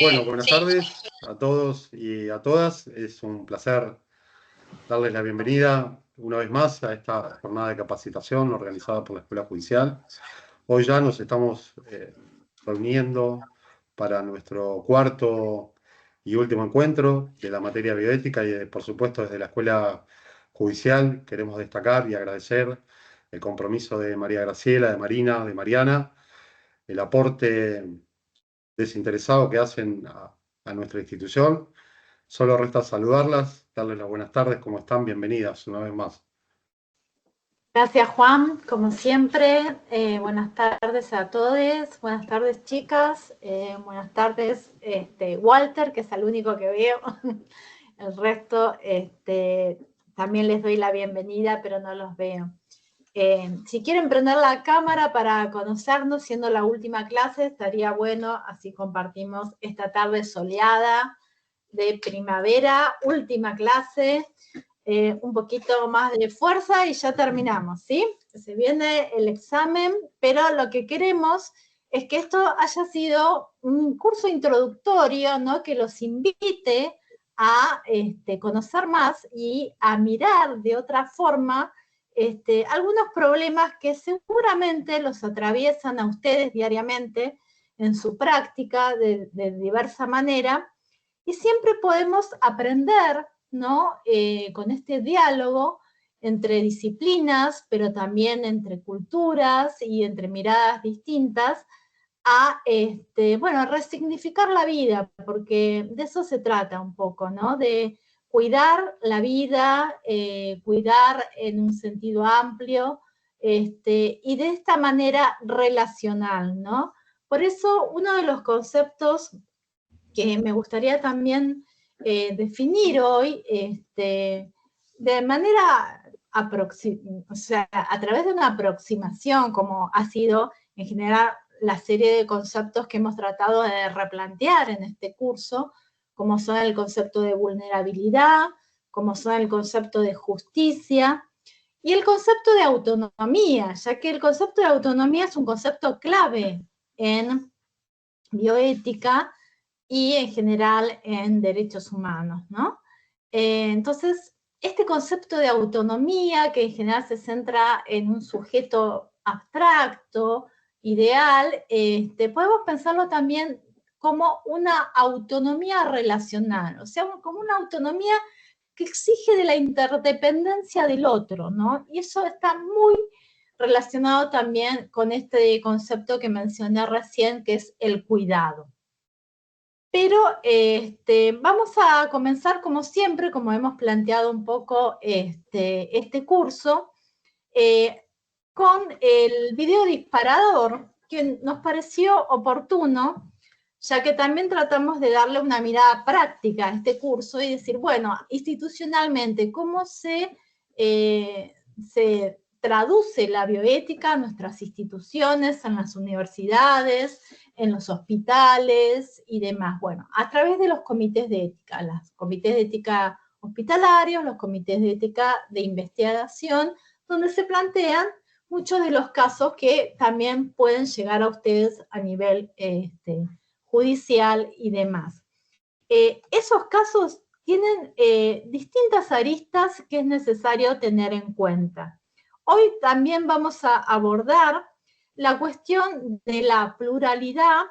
Bueno, buenas tardes a todos y a todas. Es un placer darles la bienvenida una vez más a esta jornada de capacitación organizada por la Escuela Judicial. Hoy ya nos estamos reuniendo para nuestro cuarto y último encuentro de la materia bioética y, por supuesto, desde la Escuela Judicial queremos destacar y agradecer el compromiso de María Graciela, de Marina, de Mariana, el aporte desinteresado que hacen a nuestra institución. Solo resta saludarlas, darles las buenas tardes, ¿cómo están? Bienvenidas una vez más. Gracias, Juan, como siempre. Buenas tardes a todos, buenas tardes, chicas, buenas tardes, Walter, que es el único que veo. El resto, también les doy la bienvenida, pero no los veo. Si quieren prender la cámara para conocernos, siendo la última clase, estaría bueno, así compartimos esta tarde soleada de primavera, última clase. Un poquito más de fuerza y ya terminamos, ¿sí? Se viene el examen, pero lo que queremos es que esto haya sido un curso introductorio, ¿no? Que los invite a conocer más y a mirar de otra forma algunos problemas que seguramente los atraviesan a ustedes diariamente en su práctica de diversa manera, y siempre podemos aprender, ¿no? Con este diálogo entre disciplinas, pero también entre culturas y entre miradas distintas, a, bueno, resignificar la vida, porque de eso se trata un poco, ¿no? De cuidar la vida, cuidar en un sentido amplio, y de esta manera relacional, ¿no? Por eso uno de los conceptos que me gustaría también definir hoy, de manera o sea, a través de una aproximación, como ha sido en general la serie de conceptos que hemos tratado de replantear en este curso, como son el concepto de vulnerabilidad, como son el concepto de justicia y el concepto de autonomía, ya que el concepto de autonomía es un concepto clave en bioética y en general en derechos humanos, ¿no? Entonces, este concepto de autonomía, que en general se centra en un sujeto abstracto, ideal, podemos pensarlo también como una autonomía relacional, o sea, como una autonomía que exige de la interdependencia del otro, ¿no? Y eso está muy relacionado también con este concepto que mencioné recién, que es el cuidado. Pero vamos a comenzar como siempre, como hemos planteado un poco este curso, con el video disparador, que nos pareció oportuno, ya que también tratamos de darle una mirada práctica a este curso y decir, bueno, institucionalmente, ¿cómo se traduce la bioética en nuestras instituciones, en las universidades, en los hospitales y demás? Bueno, a través de los comités de ética, los comités de ética hospitalarios, los comités de ética de investigación, donde se plantean muchos de los casos que también pueden llegar a ustedes a nivel judicial y demás. Esos casos tienen distintas aristas que es necesario tener en cuenta. Hoy también vamos a abordar la cuestión de la pluralidad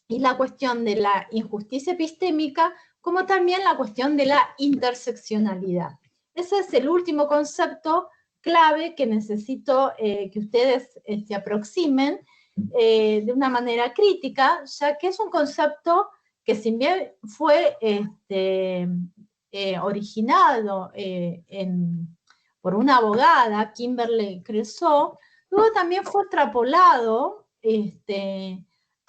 y la cuestión de la injusticia epistémica, como también la cuestión de la interseccionalidad. Ese es el último concepto clave que necesito que ustedes se aproximen de una manera crítica, ya que es un concepto que si bien fue originado por una abogada, Kimberly Crenshaw, luego también fue extrapolado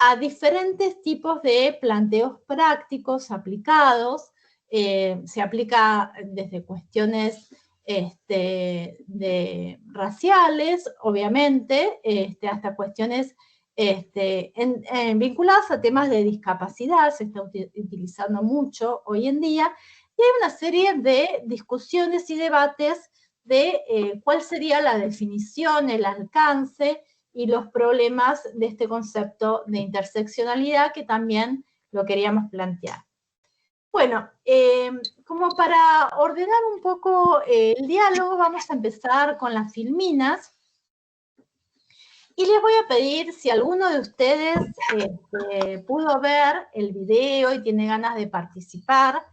a diferentes tipos de planteos prácticos aplicados. Se aplica desde cuestiones raciales, obviamente, hasta cuestiones vinculadas a temas de discapacidad, se está utilizando mucho hoy en día, y hay una serie de discusiones y debates de cuál sería la definición, el alcance y los problemas de este concepto de interseccionalidad que también lo queríamos plantear. Bueno, como para ordenar un poco el diálogo, vamos a empezar con las filminas. Y les voy a pedir, si alguno de ustedes pudo ver el video y tiene ganas de participar,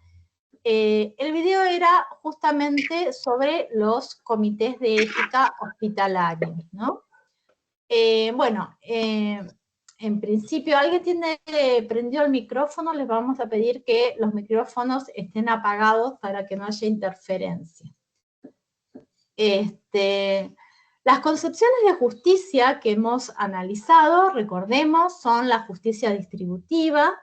el video era justamente sobre los comités de ética hospitalarios, ¿no? Bueno, en principio, ¿alguien tiene prendido el micrófono? Les vamos a pedir que los micrófonos estén apagados para que no haya interferencia. Las concepciones de justicia que hemos analizado, recordemos, son la justicia distributiva,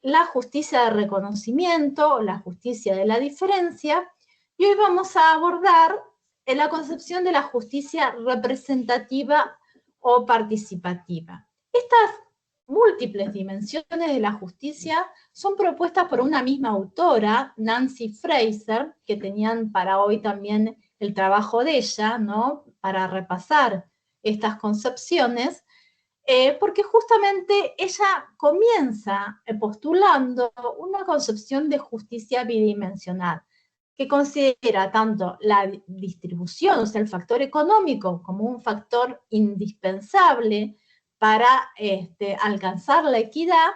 la justicia de reconocimiento, la justicia de la diferencia, y hoy vamos a abordar la concepción de la justicia representativa o participativa. Estas múltiples dimensiones de la justicia son propuestas por una misma autora, Nancy Fraser, que tenían para hoy también el trabajo de ella, ¿no?, para repasar estas concepciones, porque justamente ella comienza postulando una concepción de justicia bidimensional, que considera tanto la distribución, o sea, el factor económico, como un factor indispensable para alcanzar la equidad,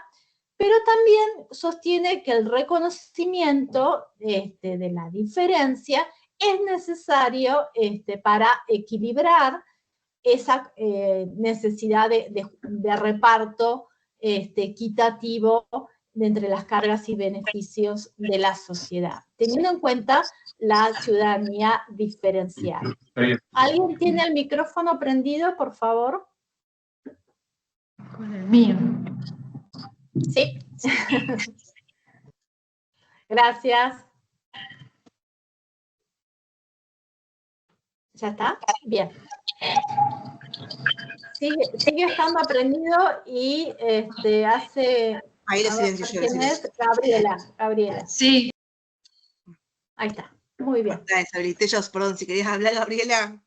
pero también sostiene que el reconocimiento de la diferencia es necesario para equilibrar esa necesidad de reparto equitativo entre las cargas y beneficios de la sociedad, teniendo en cuenta la ciudadanía diferencial. ¿Alguien tiene el micrófono prendido, por favor? Con el mío. Sí. Gracias. ¿Ya está? Bien. Sigue estando aprendido y hace... Ahí lo silencio yo. ¿Quién es? Gabriela. Sí. Ahí está. Muy bien. Deshabilité yo, perdón, si querías hablar, Gabriela.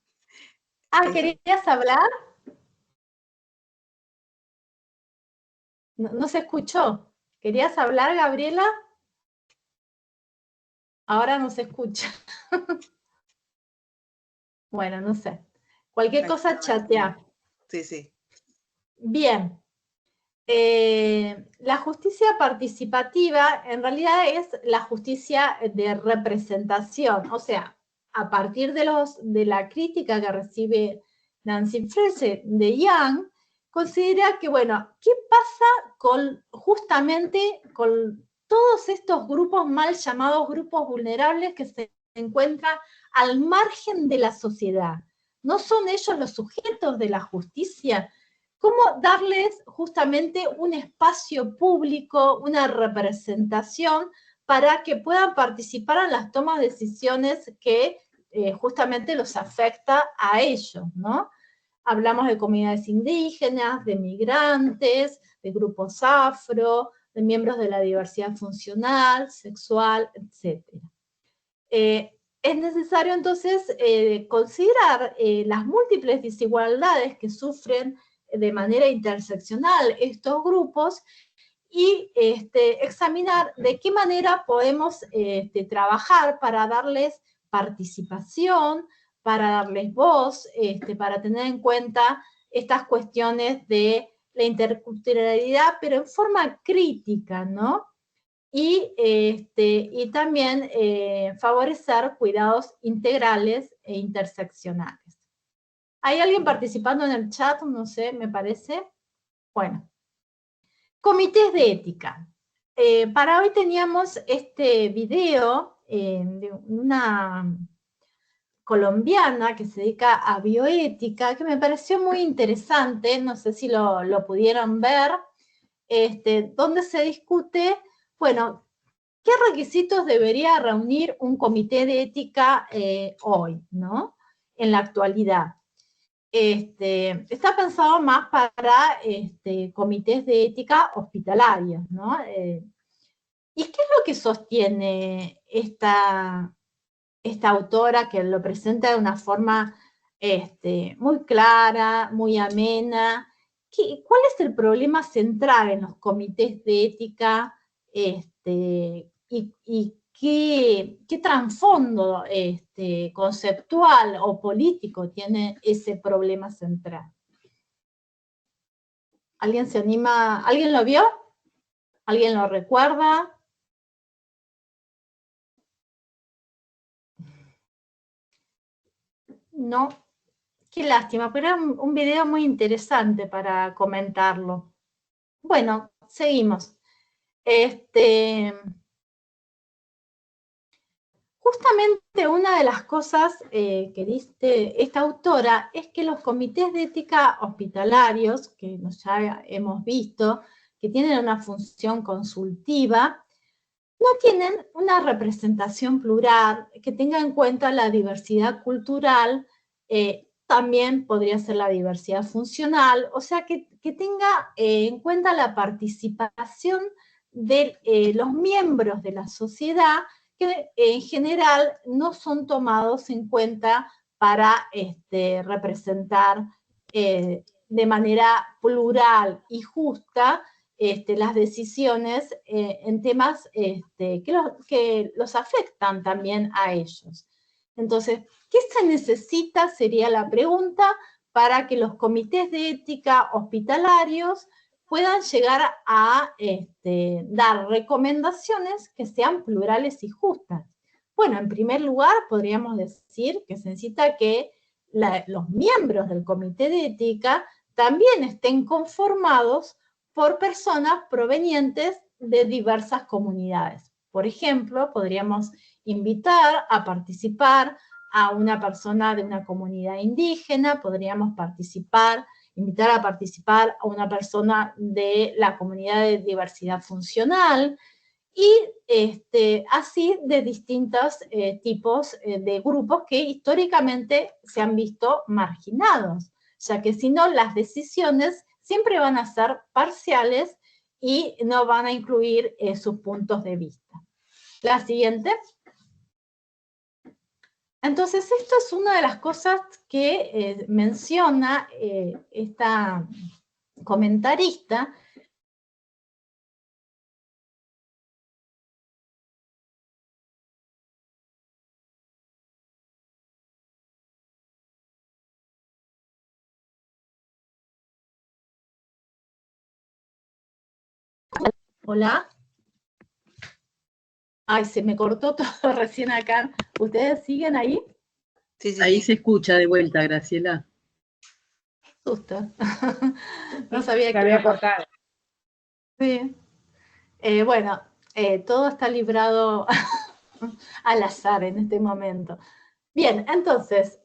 ¿Querías hablar? No se escuchó. ¿Querías hablar, Gabriela? Ahora no se escucha. Bueno, no sé. Cualquier cosa, chatea. Sí. Bien. La justicia participativa en realidad es la justicia de representación, o sea, a partir de la crítica que recibe Nancy Fraser de Young, considera que, bueno, ¿qué pasa justamente con todos estos grupos mal llamados grupos vulnerables que se encuentran al margen de la sociedad? ¿No son ellos los sujetos de la justicia? ¿Cómo darles justamente un espacio público, una representación para que puedan participar en las tomas de decisiones que justamente los afecta a ellos, ¿no? Hablamos de comunidades indígenas, de migrantes, de grupos afro, de miembros de la diversidad funcional, sexual, etc. Es necesario entonces considerar las múltiples desigualdades que sufren de manera interseccional estos grupos y examinar de qué manera podemos trabajar para darles participación, para darles voz, para tener en cuenta estas cuestiones de la interculturalidad, pero en forma crítica, ¿no? Y también favorecer cuidados integrales e interseccionales. ¿Hay alguien participando en el chat? No sé, me parece. Bueno. Comités de ética. Para hoy teníamos este video de una colombiana que se dedica a bioética, que me pareció muy interesante, no sé si lo pudieron ver, donde se discute, bueno, ¿qué requisitos debería reunir un comité de ética hoy, ¿no? En la actualidad. Está pensado más para comités de ética hospitalarios, ¿no? ¿Y qué es lo que sostiene esta autora que lo presenta de una forma muy clara, muy amena ¿cuál es el problema central en los comités de ética y qué trasfondo conceptual o político tiene ese problema central? ¿Alguien se anima? ¿Alguien lo vio? ¿Alguien lo recuerda? No. Qué lástima, pero era un video muy interesante para comentarlo. Bueno, seguimos. Justamente una de las cosas que dice esta autora es que los comités de ética hospitalarios, que ya hemos visto, que tienen una función consultiva, no tienen una representación plural que tenga en cuenta la diversidad cultural, también podría ser la diversidad funcional, o sea, que tenga en cuenta la participación de los miembros de la sociedad que en general no son tomados en cuenta para representar de manera plural y justa las decisiones en temas que los afectan también a ellos. Entonces, ¿qué se necesita? Sería la pregunta para que los comités de ética hospitalarios puedan llegar a dar recomendaciones que sean plurales y justas. Bueno, en primer lugar, podríamos decir que se necesita que los miembros del comité de ética también estén conformados por personas provenientes de diversas comunidades. Por ejemplo, podríamos invitar a participar a una persona de una comunidad indígena, podríamos invitar a participar a una persona de la comunidad de diversidad funcional, y así de distintos tipos de grupos que históricamente se han visto marginados, ya que si no, las decisiones siempre van a ser parciales y no van a incluir sus puntos de vista. La siguiente. Entonces, esto es una de las cosas que menciona esta comentarista. Hola. Ay, se me cortó todo recién acá. ¿Ustedes siguen ahí? Sí, sí, Ahí sí. se escucha de vuelta, Graciela. Susto. No sabía que había cortado. Sí. Bueno, todo está librado al azar en este momento. Bien, entonces,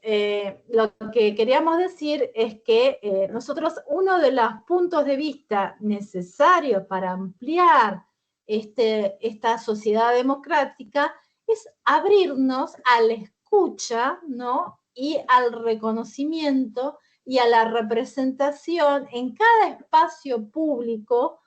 lo que queríamos decir es que nosotros, uno de los puntos de vista necesarios para ampliar esta sociedad democrática es abrirnos a la escucha, ¿no? Y al reconocimiento y a la representación en cada espacio público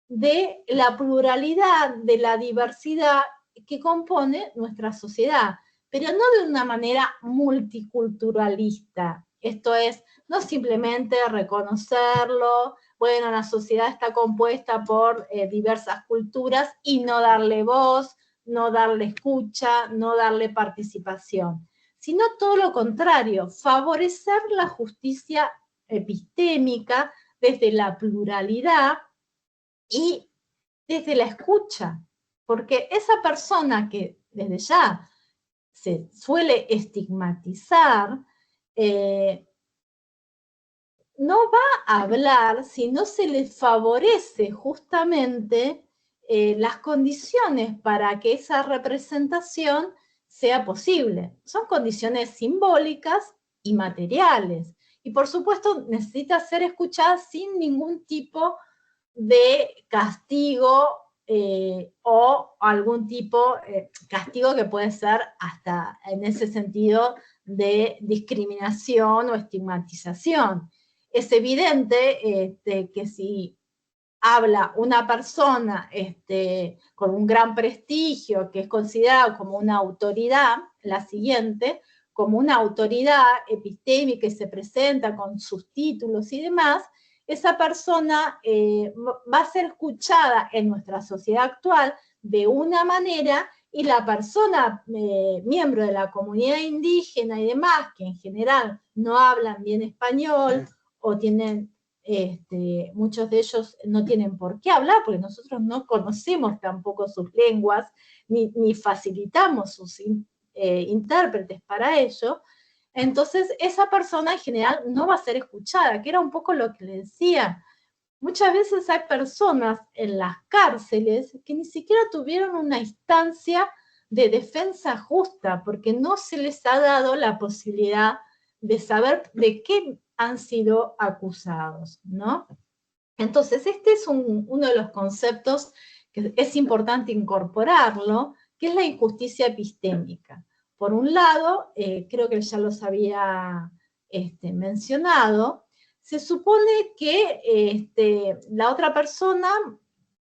de la pluralidad, de la diversidad que compone nuestra sociedad, pero no de una manera multiculturalista. Esto es, no simplemente reconocerlo, bueno, la sociedad está compuesta por diversas culturas y no darle voz, no darle escucha, no darle participación, sino todo lo contrario, favorecer la justicia epistémica desde la pluralidad y desde la escucha, porque esa persona que desde ya se suele estigmatizar, no va a hablar si no se le favorece justamente las condiciones para que esa representación sea posible. Son condiciones simbólicas y materiales. Y por supuesto necesita ser escuchada sin ningún tipo de castigo o algún tipo de castigo que puede ser hasta en ese sentido de discriminación o estigmatización. Es evidente que si habla una persona con un gran prestigio, que es considerado como una autoridad, la siguiente, como una autoridad epistémica y se presenta con sus títulos y demás, esa persona va a ser escuchada en nuestra sociedad actual de una manera, y la persona, miembro de la comunidad indígena y demás, que en general no hablan bien español, o tienen, muchos de ellos no tienen por qué hablar, porque nosotros no conocemos tampoco sus lenguas, ni facilitamos sus intérpretes para ello. Entonces esa persona en general no va a ser escuchada, que era un poco lo que le decía. Muchas veces hay personas en las cárceles que ni siquiera tuvieron una instancia de defensa justa, porque no se les ha dado la posibilidad de saber de qué han sido acusados, ¿no? Entonces, este es uno de los conceptos que es importante incorporarlo, que es la injusticia epistémica. Por un lado, creo que ya los había mencionado, se supone que la otra persona,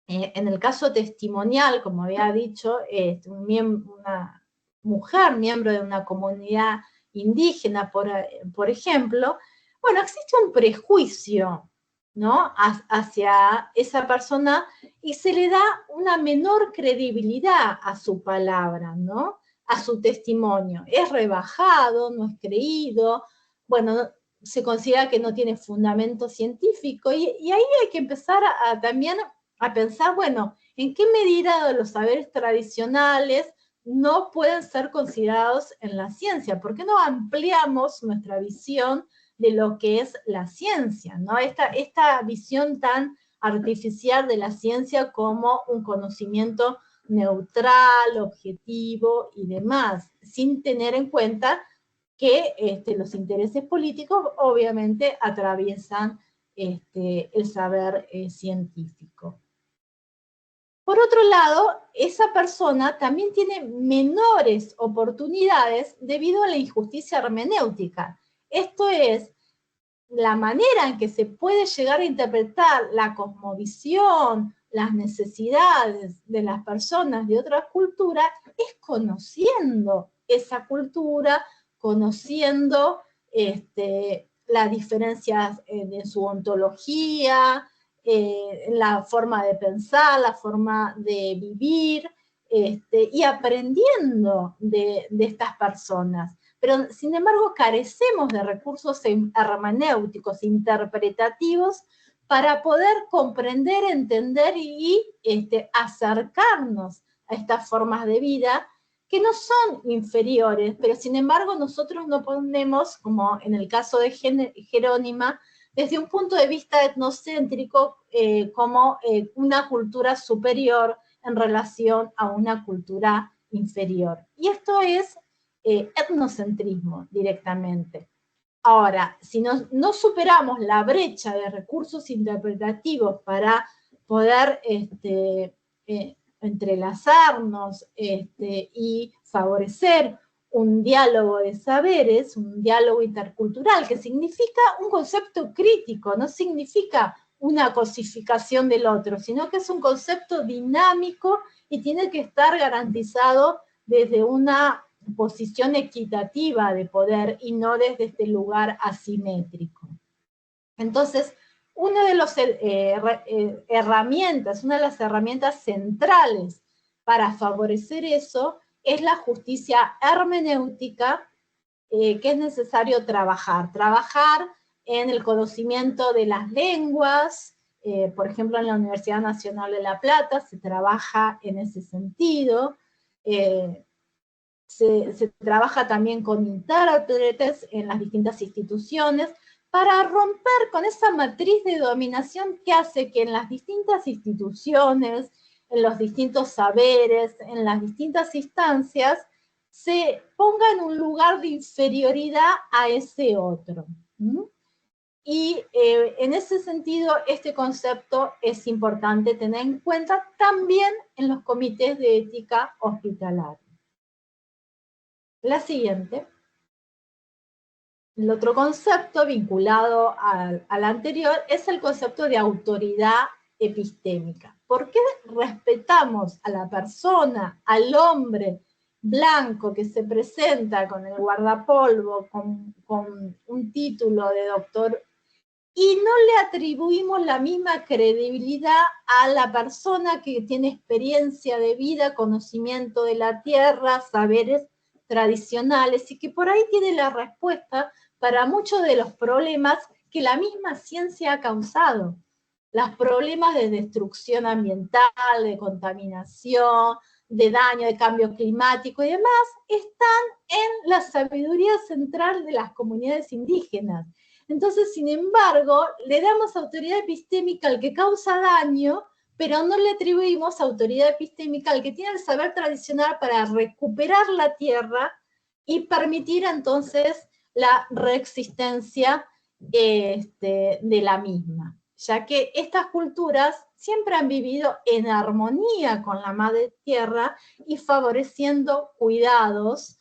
en el caso testimonial, como había dicho, una mujer, miembro de una comunidad indígena, por ejemplo, bueno, existe un prejuicio, ¿no?, hacia esa persona, y se le da una menor credibilidad a su palabra, ¿no?, a su testimonio. Es rebajado, no es creído, bueno, se considera que no tiene fundamento científico, y ahí hay que empezar también a pensar, bueno, ¿en qué medida los saberes tradicionales no pueden ser considerados en la ciencia? ¿Por qué no ampliamos nuestra visión de lo que es la ciencia, ¿no? Esta visión tan artificial de la ciencia como un conocimiento neutral, objetivo y demás, sin tener en cuenta que los intereses políticos obviamente atraviesan el saber científico. Por otro lado, esa persona también tiene menores oportunidades debido a la injusticia hermenéutica. Esto es, la manera en que se puede llegar a interpretar la cosmovisión, las necesidades de las personas de otras culturas, es conociendo esa cultura, conociendo las diferencias de su ontología, la forma de pensar, la forma de vivir, y aprendiendo de estas personas. Pero, sin embargo, carecemos de recursos hermenéuticos, interpretativos, para poder comprender, entender y acercarnos a estas formas de vida que no son inferiores, pero sin embargo nosotros no ponemos, como en el caso de Jerónima, desde un punto de vista etnocéntrico, como una cultura superior en relación a una cultura inferior. Y esto es etnocentrismo directamente. Ahora, si no superamos la brecha de recursos interpretativos para poder entrelazarnos y favorecer un diálogo de saberes, un diálogo intercultural, que significa un concepto crítico, no significa una cosificación del otro, sino que es un concepto dinámico y tiene que estar garantizado desde una posición equitativa de poder y no desde este lugar asimétrico. Entonces, una de las herramientas centrales para favorecer eso es la justicia hermenéutica, que es necesario trabajar en el conocimiento de las lenguas. Por ejemplo, en la Universidad Nacional de La Plata se trabaja en ese sentido. Se trabaja también con intérpretes en las distintas instituciones para romper con esa matriz de dominación que hace que en las distintas instituciones, en los distintos saberes, en las distintas instancias, se ponga en un lugar de inferioridad a ese otro. Y en ese sentido, este concepto es importante tener en cuenta también en los comités de ética hospitalaria. La siguiente. El otro concepto vinculado al anterior es el concepto de autoridad epistémica. ¿Por qué respetamos a la persona, al hombre blanco que se presenta con el guardapolvo, con un título de doctor y no le atribuimos la misma credibilidad a la persona que tiene experiencia de vida, conocimiento de la tierra, saberes tradicionales, y que por ahí tiene la respuesta para muchos de los problemas que la misma ciencia ha causado. Los problemas de destrucción ambiental, de contaminación, de daño, de cambio climático y demás, están en la sabiduría central de las comunidades indígenas. Entonces, sin embargo, le damos autoridad epistémica al que causa daño, pero no le atribuimos autoridad epistémica al que tiene el saber tradicional para recuperar la tierra y permitir entonces la reexistencia de la misma, ya que estas culturas siempre han vivido en armonía con la madre tierra y favoreciendo cuidados,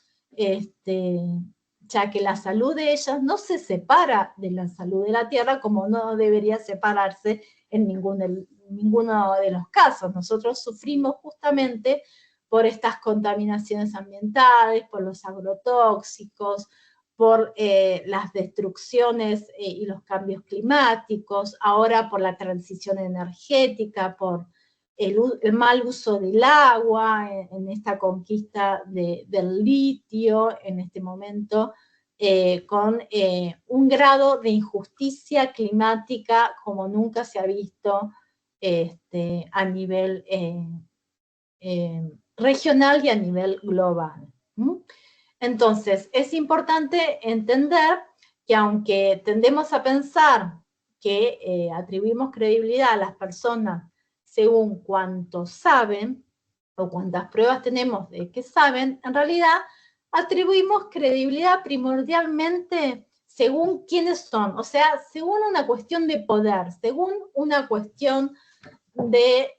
ya que la salud de ellas no se separa de la salud de la tierra, como no debería separarse en ninguno de los casos. Nosotros sufrimos justamente por estas contaminaciones ambientales, por los agrotóxicos, por las destrucciones y los cambios climáticos, ahora por la transición energética, por el mal uso del agua, en esta conquista del litio en este momento, con un grado de injusticia climática como nunca se ha visto a nivel regional y a nivel global. Entonces, es importante entender que aunque tendemos a pensar que atribuimos credibilidad a las personas según cuánto saben, o cuántas pruebas tenemos de que saben, en realidad atribuimos credibilidad primordialmente según quiénes son, o sea, según una cuestión de poder, según una cuestión de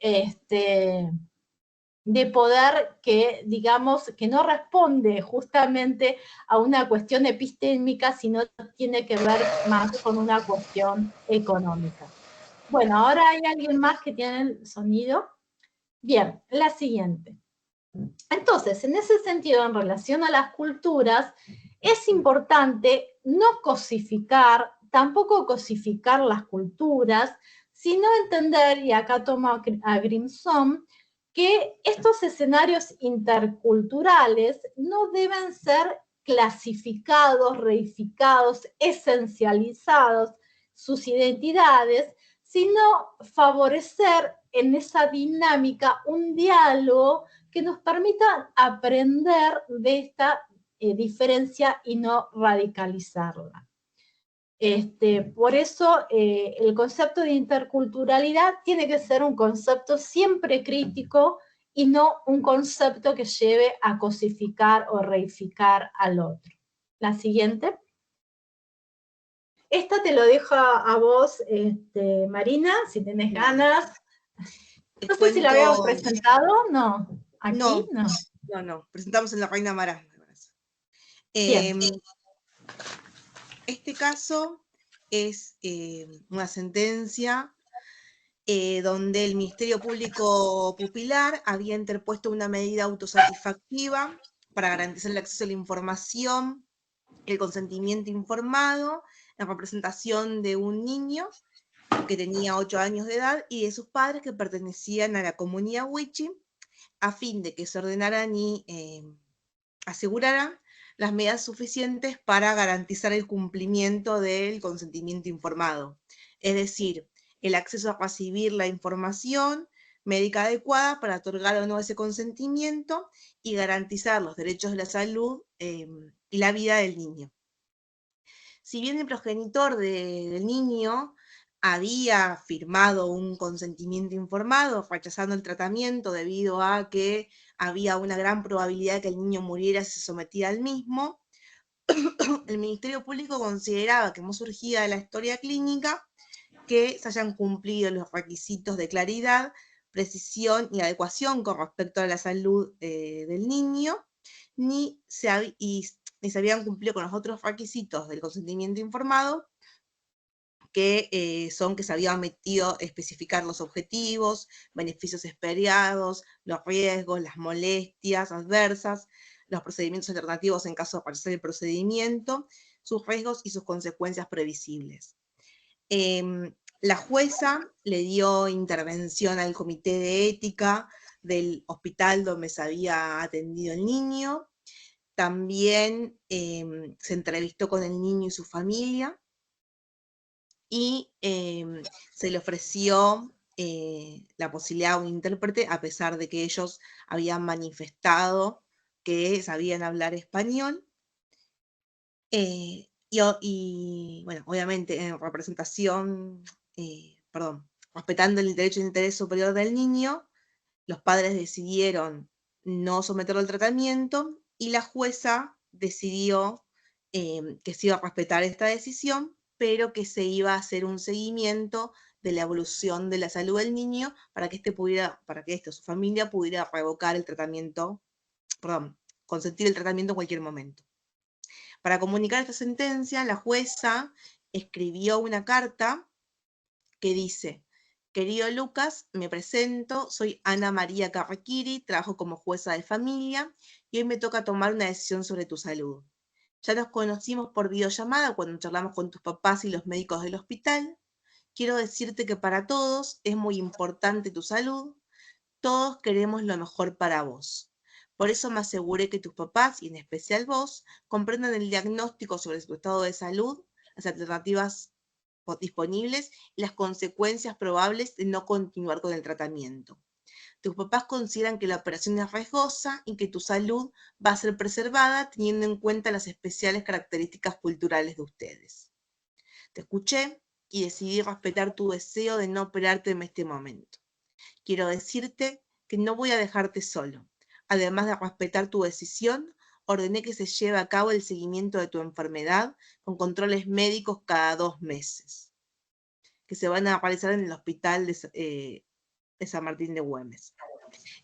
poder que, digamos, que no responde justamente a una cuestión epistémica, sino tiene que ver más con una cuestión económica. Bueno, ahora hay alguien más que tiene el sonido. Bien, la siguiente. Entonces, en ese sentido, en relación a las culturas, es importante no cosificar, tampoco cosificar las culturas, sino entender, y acá tomo a Grimson, que estos escenarios interculturales no deben ser clasificados, reificados, esencializados, sus identidades, sino favorecer en esa dinámica un diálogo que nos permita aprender de esta diferencia y no radicalizarla. Por eso el concepto de interculturalidad tiene que ser un concepto siempre crítico y no un concepto que lleve a cosificar o reificar al otro. La siguiente. Esta te lo dejo a vos, Marina, si tenés ganas. No sé si la habíamos presentado, ¿no? ¿Aquí? No. Presentamos en La Reina Mara. Este caso es una sentencia donde el Ministerio Público Pupilar había interpuesto una medida autosatisfactiva para garantizar el acceso a la información, el consentimiento informado, en representación de un niño que tenía 8 años de edad y de sus padres que pertenecían a la comunidad Wichi, a fin de que se ordenaran y aseguraran las medidas suficientes para garantizar el cumplimiento del consentimiento informado. Es decir, el acceso a recibir la información médica adecuada para otorgar o no ese consentimiento y garantizar los derechos de la salud y la vida del niño. Si bien el progenitor del niño había firmado un consentimiento informado, rechazando el tratamiento debido a que había una gran probabilidad de que el niño muriera si se sometía al mismo, el Ministerio Público consideraba que como surgía de la historia clínica, que se hayan cumplido los requisitos de claridad, precisión y adecuación con respecto a la salud del niño, ni se habían cumplido con los otros requisitos del consentimiento informado, que son que se había omitido especificar los objetivos, beneficios esperados, los riesgos, las molestias adversas, los procedimientos alternativos en caso de aparecer el procedimiento, sus riesgos y sus consecuencias previsibles. La jueza le dio intervención al comité de ética del hospital donde se había atendido el niño. También se entrevistó con el niño y su familia y se le ofreció la posibilidad de un intérprete, a pesar de que ellos habían manifestado que sabían hablar español. Y bueno, obviamente en representación, respetando el derecho de interés superior del niño, los padres decidieron no someterlo al tratamiento y la jueza decidió que se iba a respetar esta decisión, pero que se iba a hacer un seguimiento de la evolución de la salud del niño para que su familia pudiera revocar el tratamiento, consentir el tratamiento en cualquier momento. Para comunicar esta sentencia, la jueza escribió una carta que dice: querido Lucas, me presento, soy Ana María Carrequiri, trabajo como jueza de familia y hoy me toca tomar una decisión sobre tu salud. Ya nos conocimos por videollamada cuando charlamos con tus papás y los médicos del hospital. Quiero decirte que para todos es muy importante tu salud. Todos queremos lo mejor para vos. Por eso me aseguré que tus papás, y en especial vos, comprendan el diagnóstico sobre tu estado de salud, las alternativas disponibles y las consecuencias probables de no continuar con el tratamiento. Tus papás consideran que la operación es riesgosa y que tu salud va a ser preservada teniendo en cuenta las especiales características culturales de ustedes. Te escuché y decidí respetar tu deseo de no operarte en este momento. Quiero decirte que no voy a dejarte solo. Además de respetar tu decisión, ordené que se lleve a cabo el seguimiento de tu enfermedad con controles médicos cada 2 meses, que se van a realizar en el hospital de San Martín de Güemes.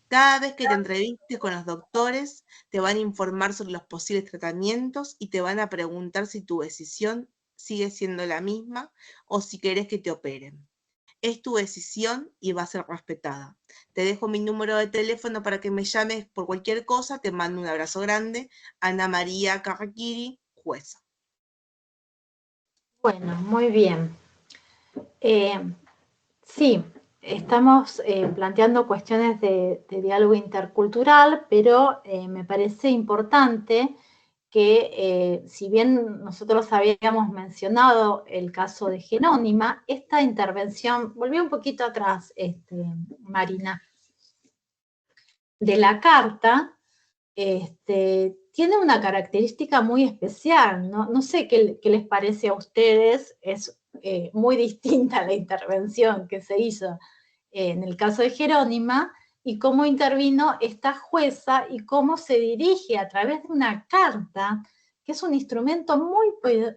Cada vez que te entrevistes con los doctores, te van a informar sobre los posibles tratamientos y te van a preguntar si tu decisión sigue siendo la misma o si querés que te operen. Es tu decisión y va a ser respetada. Te dejo mi número de teléfono para que me llames por cualquier cosa. Te mando un abrazo grande. Ana María Carrequiri, jueza. Bueno, muy bien. Sí, estamos planteando cuestiones de diálogo intercultural, pero me parece importante que si bien nosotros habíamos mencionado el caso de Jerónima, esta intervención, volví un poquito atrás, Marina, de la carta, tiene una característica muy especial, ¿no? No sé qué les parece a ustedes, es muy distinta la intervención que se hizo en el caso de Jerónima, y cómo intervino esta jueza y cómo se dirige a través de una carta, que es un instrumento muy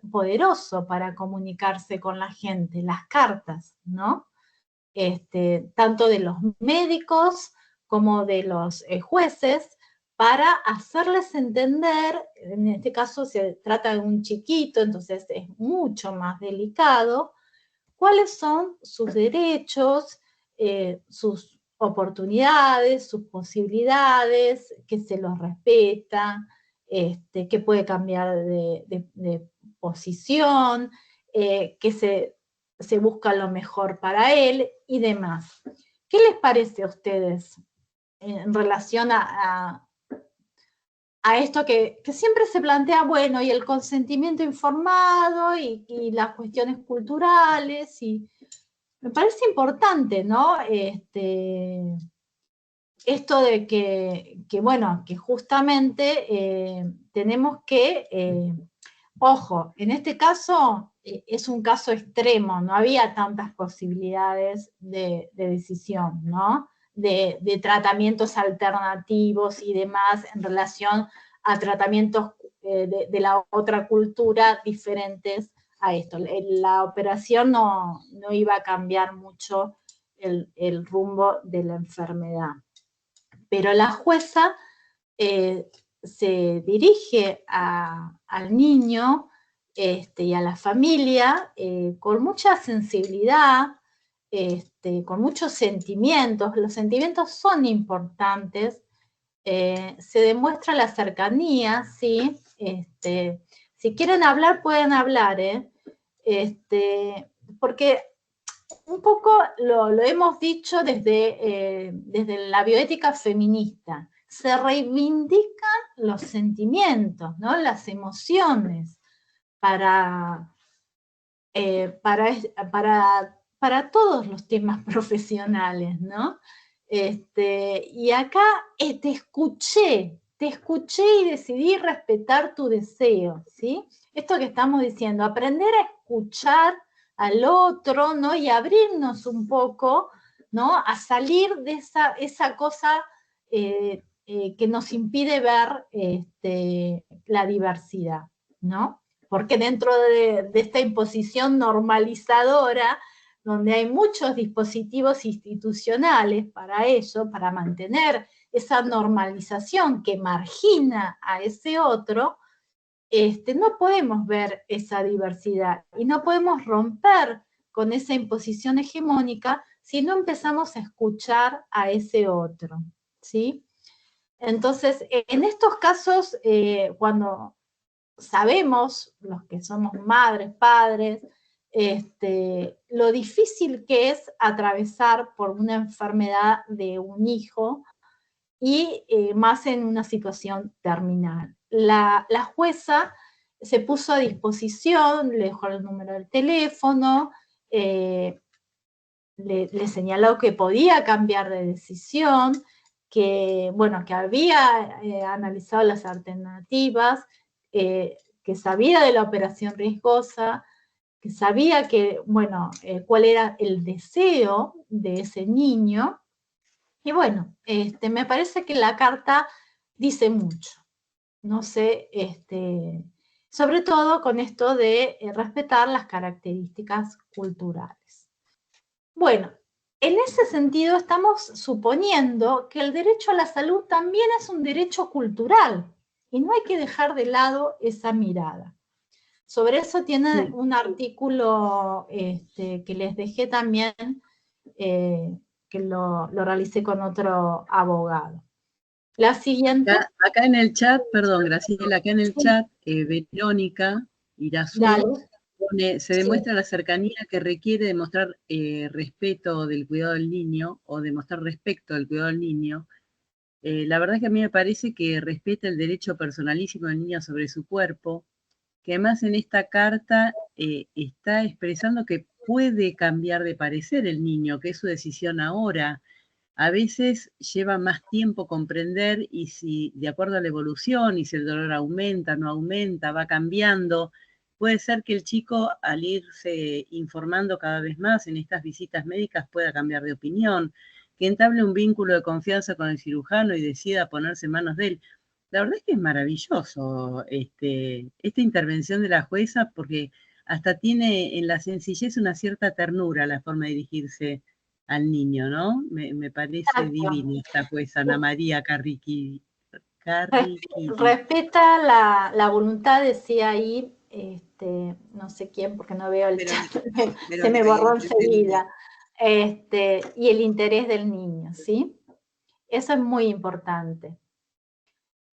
poderoso para comunicarse con la gente, las cartas, ¿no? Tanto de los médicos como de los jueces, para hacerles entender, en este caso se trata de un chiquito, entonces es mucho más delicado, cuáles son sus derechos, sus oportunidades, sus posibilidades, que se los respeta, que puede cambiar de posición, que se busca lo mejor para él y demás. ¿Qué les parece a ustedes en relación a esto que siempre se plantea, bueno, y el consentimiento informado y las cuestiones culturales? Y me parece importante, ¿no? Esto de que bueno, que justamente tenemos que, ojo, en este caso es un caso extremo, no había tantas posibilidades de decisión, ¿no? De tratamientos alternativos y demás en relación a tratamientos de la otra cultura diferentes a esto. La operación no iba a cambiar mucho el rumbo de la enfermedad. Pero la jueza se dirige al niño y a la familia con mucha sensibilidad, con muchos sentimientos. Los sentimientos son importantes. Se demuestra la cercanía, ¿sí? Si quieren hablar, pueden hablar, porque un poco lo hemos dicho desde la bioética feminista, se reivindican los sentimientos, ¿no? Las emociones para todos los temas profesionales, ¿no? Y acá te escuché y decidí respetar tu deseo, ¿sí? Esto que estamos diciendo, aprender a escuchar al otro, ¿no? Y abrirnos un poco, ¿no? A salir de esa cosa que nos impide ver la diversidad, ¿no? Porque dentro de esta imposición normalizadora, donde hay muchos dispositivos institucionales para eso, para mantener esa normalización que margina a ese otro, no podemos ver esa diversidad y no podemos romper con esa imposición hegemónica si no empezamos a escuchar a ese otro, ¿sí? Entonces, en estos casos, cuando sabemos, los que somos madres, padres, lo difícil que es atravesar por una enfermedad de un hijo y más en una situación terminal. La jueza se puso a disposición, le dejó el número del teléfono, le señaló que podía cambiar de decisión, que, bueno, que había analizado las alternativas, que sabía de la operación riesgosa, que sabía que, bueno, cuál era el deseo de ese niño. Y bueno, me parece que la carta dice mucho. No sé, sobre todo con esto de respetar las características culturales. Bueno, en ese sentido estamos suponiendo que el derecho a la salud también es un derecho cultural y no hay que dejar de lado esa mirada. Sobre eso tiene un artículo que les dejé también, que lo realicé con otro abogado. La siguiente. Acá en el chat, perdón, Graciela, acá en el chat, Verónica Irazú pone, se demuestra la cercanía que requiere demostrar respeto del cuidado del niño o demostrar respecto del cuidado del niño. La verdad es que a mí me parece que respeta el derecho personalísimo del niño sobre su cuerpo, que además en esta carta está expresando que puede cambiar de parecer el niño, que es su decisión ahora. A veces lleva más tiempo comprender y si de acuerdo a la evolución y si el dolor aumenta, no aumenta, va cambiando, puede ser que el chico al irse informando cada vez más en estas visitas médicas pueda cambiar de opinión, que entable un vínculo de confianza con el cirujano y decida ponerse en manos de él. La verdad es que es maravilloso esta intervención de la jueza porque hasta tiene en la sencillez una cierta ternura la forma de dirigirse al niño, ¿no? Me parece divina esta jueza, Ana María Carriquí. Respeta la voluntad, decía ahí, no sé quién, porque no veo el chat, se me borró enseguida, y el interés del niño, ¿sí? Eso es muy importante.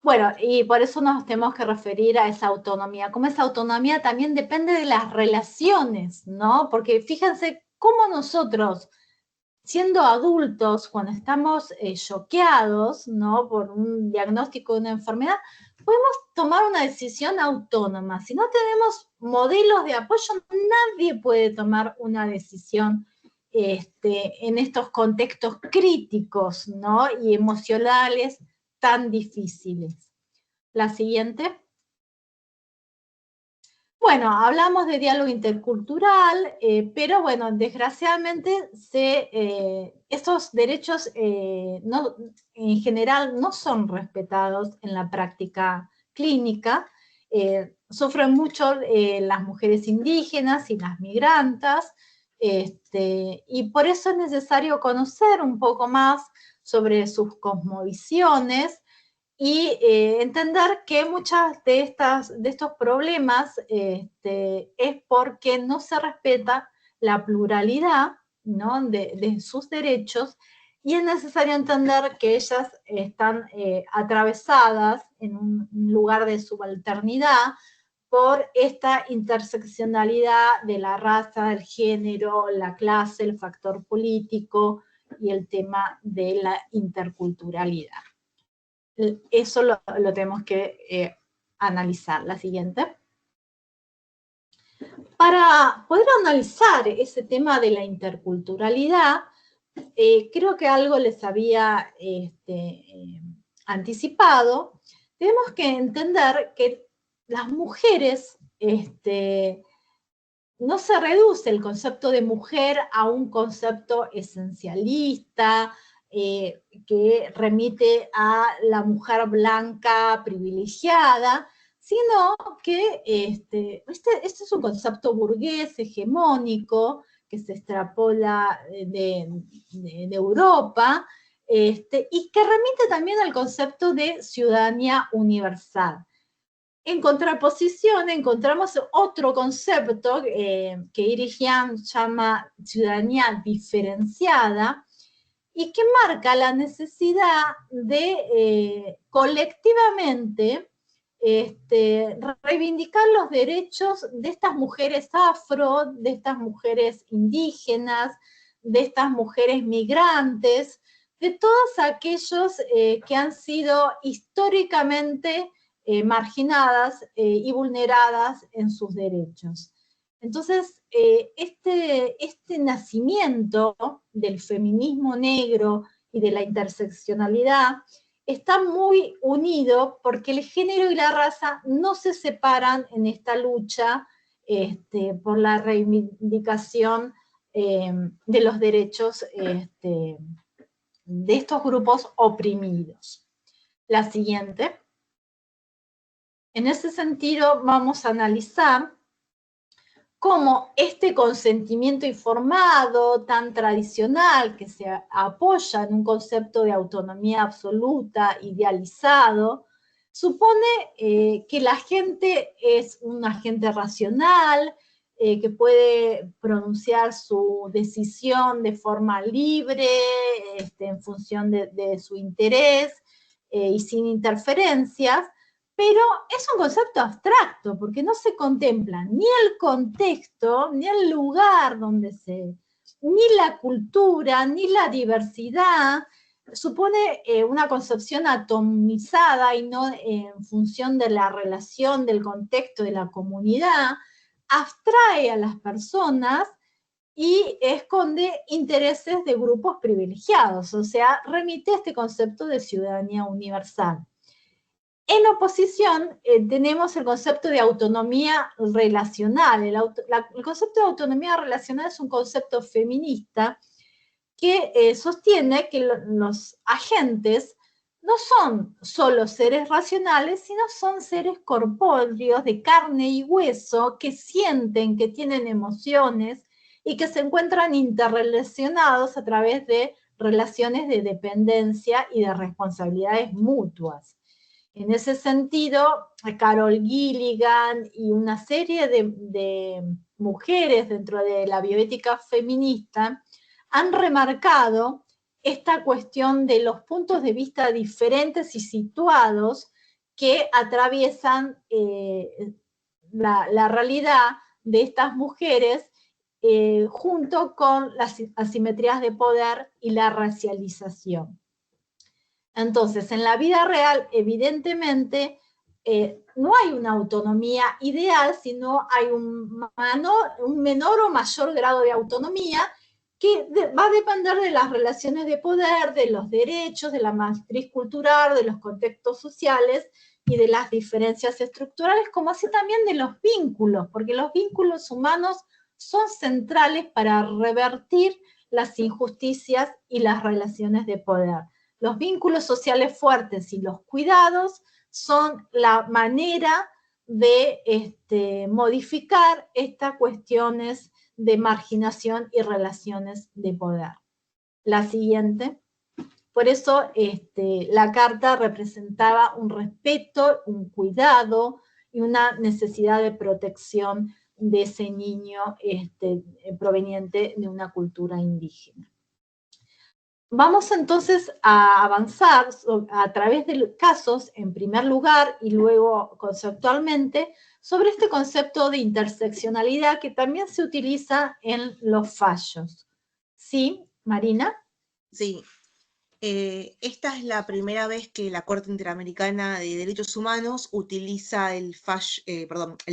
Bueno, y por eso nos tenemos que referir a esa autonomía. Como esa autonomía también depende de las relaciones, ¿no? Porque fíjense cómo nosotros, siendo adultos, cuando estamos choqueados, ¿no? Por un diagnóstico de una enfermedad, podemos tomar una decisión autónoma. Si no tenemos modelos de apoyo, nadie puede tomar una decisión en estos contextos críticos, ¿no? Y emocionales tan difíciles. La siguiente. Bueno, hablamos de diálogo intercultural, pero bueno, desgraciadamente estos derechos en general no son respetados en la práctica clínica. Sufren mucho las mujeres indígenas y las migrantes, y por eso es necesario conocer un poco más sobre sus cosmovisiones y entender que muchas de estos problemas es porque no se respeta la pluralidad, ¿no? de sus derechos, y es necesario entender que ellas están atravesadas en un lugar de subalternidad por esta interseccionalidad de la raza, el género, la clase, el factor político y el tema de la interculturalidad. Eso lo tenemos que analizar. La siguiente. Para poder analizar ese tema de la interculturalidad, creo que algo les había anticipado. Tenemos que entender que las mujeres, no se reduce el concepto de mujer a un concepto esencialista, que remite a la mujer blanca privilegiada, sino que este es un concepto burgués, hegemónico, que se extrapola de Europa, y que remite también al concepto de ciudadanía universal. En contraposición, encontramos otro concepto que Iris Jan llama ciudadanía diferenciada, y que marca la necesidad de colectivamente reivindicar los derechos de estas mujeres afro, de estas mujeres indígenas, de estas mujeres migrantes, de todos aquellos que han sido históricamente marginadas y vulneradas en sus derechos. Entonces, este nacimiento del feminismo negro y de la interseccionalidad está muy unido porque el género y la raza no se separan en esta lucha por la reivindicación de los derechos de estos grupos oprimidos. La siguiente. En ese sentido, vamos a analizar cómo este consentimiento informado tan tradicional que se apoya en un concepto de autonomía absoluta, idealizado, supone que la gente es un agente racional, que puede pronunciar su decisión de forma libre, en función de su interés y sin interferencias. Pero es un concepto abstracto, porque no se contempla ni el contexto, ni el lugar donde ni la cultura, ni la diversidad. Supone una concepción atomizada y no en función de la relación, del contexto, de la comunidad. Abstrae a las personas y esconde intereses de grupos privilegiados, o sea, remite a este concepto de ciudadanía universal. En oposición, tenemos el concepto de autonomía relacional. El concepto de autonomía relacional es un concepto feminista que sostiene que los agentes no son solo seres racionales, sino son seres corpóreos, de carne y hueso, que sienten, que tienen emociones y que se encuentran interrelacionados a través de relaciones de dependencia y de responsabilidades mutuas. En ese sentido, Carol Gilligan y una serie de mujeres dentro de la bioética feminista han remarcado esta cuestión de los puntos de vista diferentes y situados que atraviesan la realidad de estas mujeres junto con las asimetrías de poder y la racialización. Entonces, en la vida real, evidentemente, no hay una autonomía ideal, sino hay un menor o mayor grado de autonomía que va a depender de las relaciones de poder, de los derechos, de la matriz cultural, de los contextos sociales y de las diferencias estructurales, como así también de los vínculos, porque los vínculos humanos son centrales para revertir las injusticias y las relaciones de poder. Los vínculos sociales fuertes y los cuidados son la manera de modificar estas cuestiones de marginación y relaciones de poder. La siguiente. Por eso la carta representaba un respeto, un cuidado y una necesidad de protección de ese niño proveniente de una cultura indígena. Vamos entonces a avanzar a través de casos, en primer lugar, y luego conceptualmente, sobre este concepto de interseccionalidad que también se utiliza en los fallos. ¿Sí, Marina? Sí. Esta es la primera vez que la Corte Interamericana de Derechos Humanos utiliza el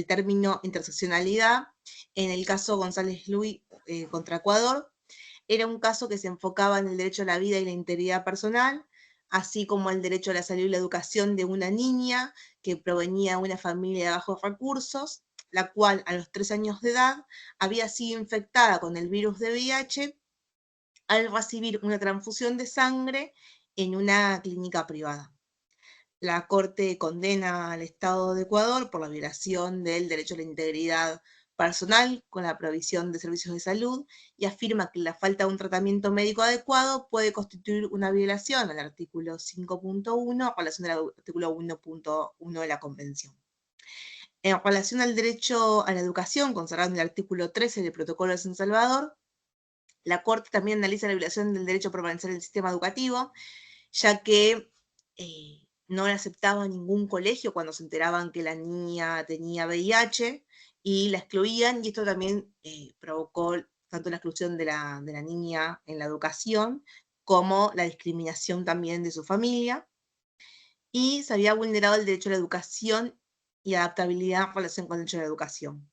término interseccionalidad en el caso González Luis contra Ecuador. Era un caso que se enfocaba en el derecho a la vida y la integridad personal, así como el derecho a la salud y la educación de una niña que provenía de una familia de bajos recursos, la cual a los 3 años de edad había sido infectada con el virus de VIH al recibir una transfusión de sangre en una clínica privada. La Corte condena al Estado de Ecuador por la violación del derecho a la integridad personal con la provisión de servicios de salud y afirma que la falta de un tratamiento médico adecuado puede constituir una violación al artículo 5.1 en relación al artículo 1.1 de la Convención. En relación al derecho a la educación, consagrado en el artículo 13 del Protocolo de San Salvador, la Corte también analiza la violación del derecho a permanecer en el sistema educativo, ya que no le aceptaban ningún colegio cuando se enteraban que la niña tenía VIH y la excluían, y esto también provocó tanto la exclusión de la niña en la educación como la discriminación también de su familia, y se había vulnerado el derecho a la educación y adaptabilidad en relación con el derecho a la educación.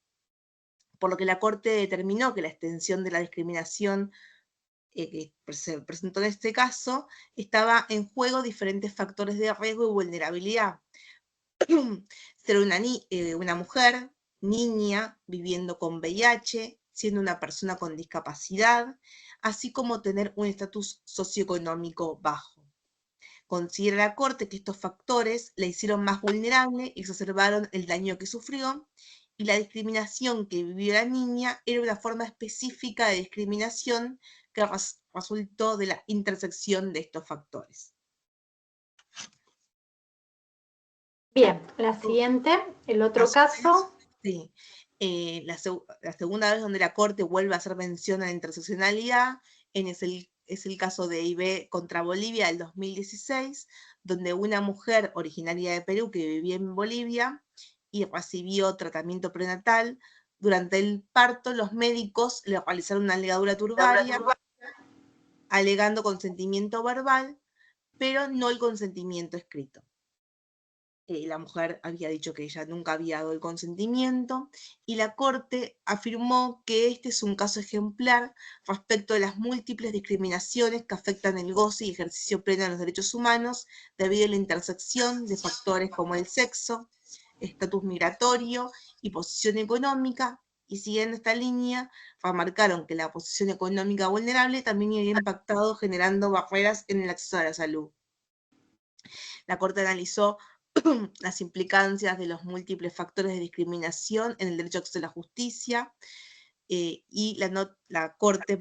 Por lo que la Corte determinó que la extensión de la discriminación que se presentó en este caso, estaba en juego diferentes factores de riesgo y vulnerabilidad. Ser una mujer, niña, viviendo con VIH, siendo una persona con discapacidad, así como tener un estatus socioeconómico bajo. Considera la Corte que estos factores la hicieron más vulnerable y exacerbaron el daño que sufrió, y la discriminación que vivió la niña era una forma específica de discriminación que resultó de la intersección de estos factores. Bien, la siguiente, el otro caso. Sí, la segunda vez donde la Corte vuelve a hacer mención a la interseccionalidad es el caso de IB contra Bolivia del 2016, donde una mujer originaria de Perú que vivía en Bolivia y recibió tratamiento prenatal, durante el parto los médicos le realizaron una ligadura turbaria alegando consentimiento verbal, pero no el consentimiento escrito. La mujer había dicho que ella nunca había dado el consentimiento, y la Corte afirmó que este es un caso ejemplar respecto de las múltiples discriminaciones que afectan el goce y ejercicio pleno de los derechos humanos debido a la intersección de factores como el sexo, estatus migratorio y posición económica, y siguiendo esta línea, remarcaron que la posición económica vulnerable también había impactado generando barreras en el acceso a la salud. La Corte analizó las implicancias de los múltiples factores de discriminación en el derecho a acceso a la justicia, y la Corte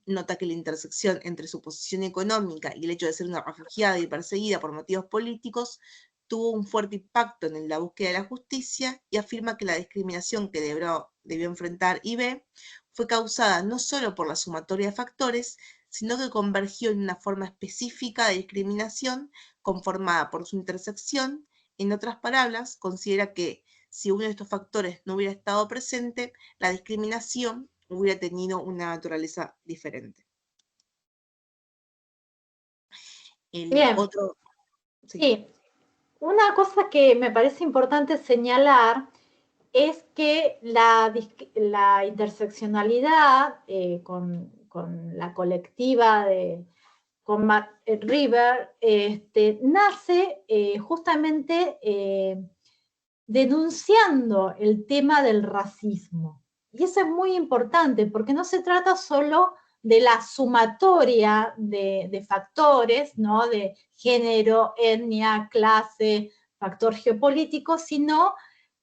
nota que la intersección entre su posición económica y el hecho de ser una refugiada y perseguida por motivos políticos tuvo un fuerte impacto en la búsqueda de la justicia, y afirma que la discriminación que debió enfrentar IB fue causada no solo por la sumatoria de factores, sino que convergió en una forma específica de discriminación conformada por su intersección. En otras palabras, considera que si uno de estos factores no hubiera estado presente, la discriminación hubiera tenido una naturaleza diferente. Bien. Sí. Una cosa que me parece importante señalar es que la interseccionalidad con la colectiva de Combat River nace justamente denunciando el tema del racismo. Y eso es muy importante porque no se trata solo de la sumatoria de factores, ¿no? De género, etnia, clase, factor geopolítico, sino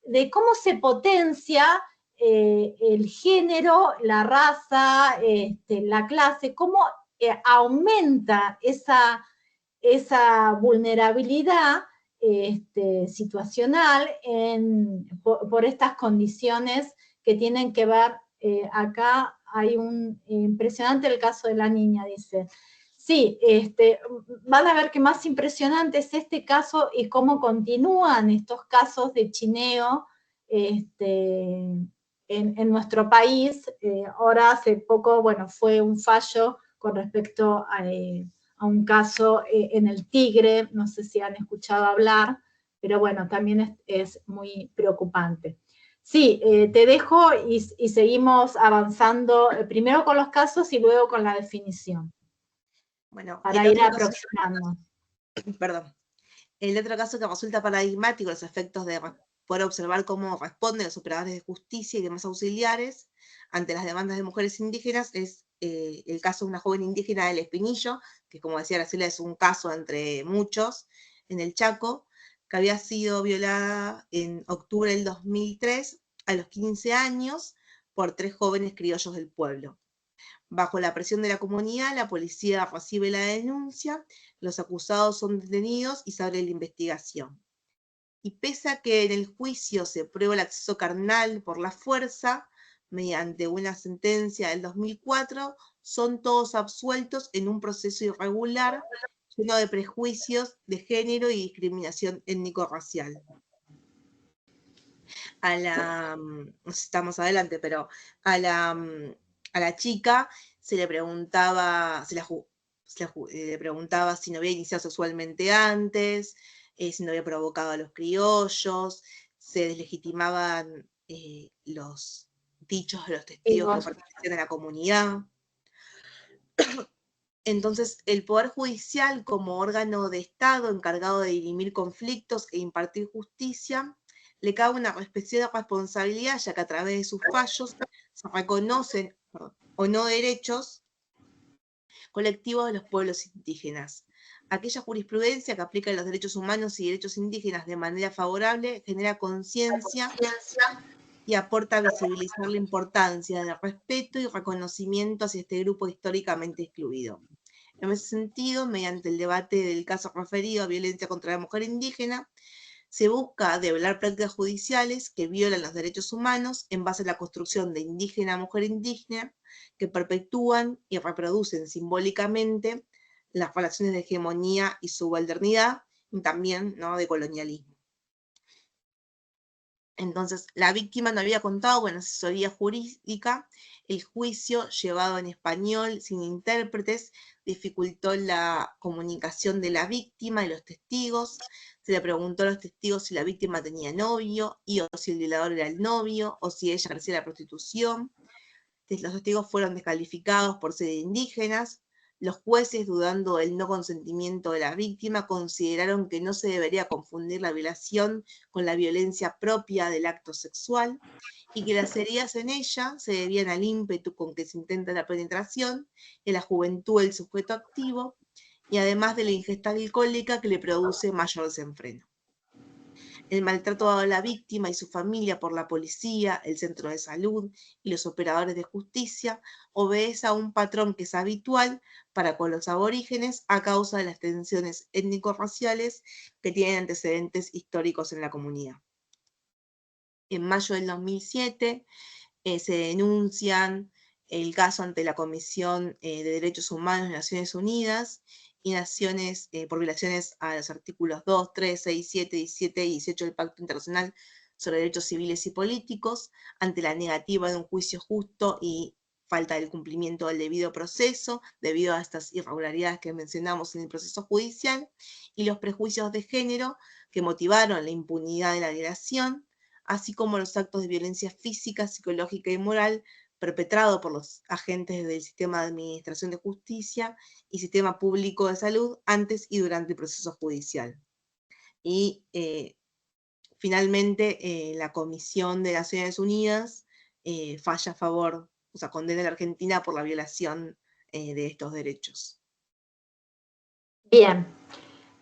de cómo se potencia el género, la raza, la clase, cómo aumenta esa vulnerabilidad situacional por estas condiciones que tienen que ver, acá hay un impresionante el caso de la niña, dice, sí, van a ver que más impresionante es este caso y cómo continúan estos casos de chineo en nuestro país. Ahora hace poco, bueno, fue un fallo con respecto a un caso en el Tigre, no sé si han escuchado hablar, pero bueno, también es muy preocupante. Sí, te dejo y seguimos avanzando primero con los casos y luego con la definición. Bueno, Para ir aproximando. Perdón. El otro caso que resulta paradigmático, los efectos de poder observar cómo responden los operadores de justicia y demás auxiliares ante las demandas de mujeres indígenas, es el caso de una joven indígena del Espinillo, que como decía Graciela es un caso entre muchos en el Chaco, que había sido violada en octubre del 2003 a los 15 años por 3 jóvenes criollos del pueblo. Bajo la presión de la comunidad, la policía recibe la denuncia, los acusados son detenidos y se abre la investigación. Y pese a que en el juicio se prueba el acceso carnal por la fuerza, mediante una sentencia del 2004, son todos absueltos en un proceso irregular lleno de prejuicios de género y discriminación étnico-racial. No sé si estamos adelante, pero a la chica se le preguntaba, le preguntaba si no había iniciado sexualmente antes, si no había provocado a los criollos, se deslegitimaban los dichos de los testigos que pertenecían a la comunidad. Entonces, el Poder Judicial, como órgano de Estado encargado de dirimir conflictos e impartir justicia, le cabe una especial responsabilidad, ya que a través de sus fallos se reconocen o no derechos colectivos de los pueblos indígenas. Aquella jurisprudencia que aplica los derechos humanos y derechos indígenas de manera favorable genera conciencia y aporta a visibilizar la importancia del respeto y reconocimiento hacia este grupo históricamente excluido. En ese sentido, mediante el debate del caso referido a violencia contra la mujer indígena, se busca develar prácticas judiciales que violan los derechos humanos en base a la construcción de indígena a mujer indígena, que perpetúan y reproducen simbólicamente las relaciones de hegemonía y subalternidad, y también, ¿no?, de colonialismo. Entonces, la víctima no había contado con asesoría jurídica, el juicio llevado en español sin intérpretes dificultó la comunicación de la víctima y los testigos. Se le preguntó a los testigos si la víctima tenía novio, o si el violador era el novio, o si ella ejercía la prostitución. Los testigos fueron descalificados por ser indígenas. Los jueces, dudando del no consentimiento de la víctima, consideraron que no se debería confundir la violación con la violencia propia del acto sexual y que las heridas en ella se debían al ímpetu con que se intenta la penetración, en la juventud del sujeto activo y además de la ingesta alcohólica que le produce mayor desenfreno. El maltrato a la víctima y su familia por la policía, el centro de salud y los operadores de justicia obedece a un patrón que es habitual para con los aborígenes a causa de las tensiones étnico-raciales que tienen antecedentes históricos en la comunidad. En mayo del 2007 se denuncian el caso ante la Comisión de Derechos Humanos de Naciones Unidas y naciones por violaciones a los artículos 2, 3, 6, 7, 17 y 18 del Pacto Internacional sobre Derechos Civiles y Políticos, ante la negativa de un juicio justo y falta del cumplimiento del debido proceso, debido a estas irregularidades que mencionamos en el proceso judicial, y los prejuicios de género que motivaron la impunidad de la violación, así como los actos de violencia física, psicológica y moral perpetrado por los agentes del sistema de administración de justicia y sistema público de salud antes y durante el proceso judicial. Y finalmente la Comisión de Naciones Unidas falla a favor, o sea, condena a la Argentina por la violación de estos derechos. Bien.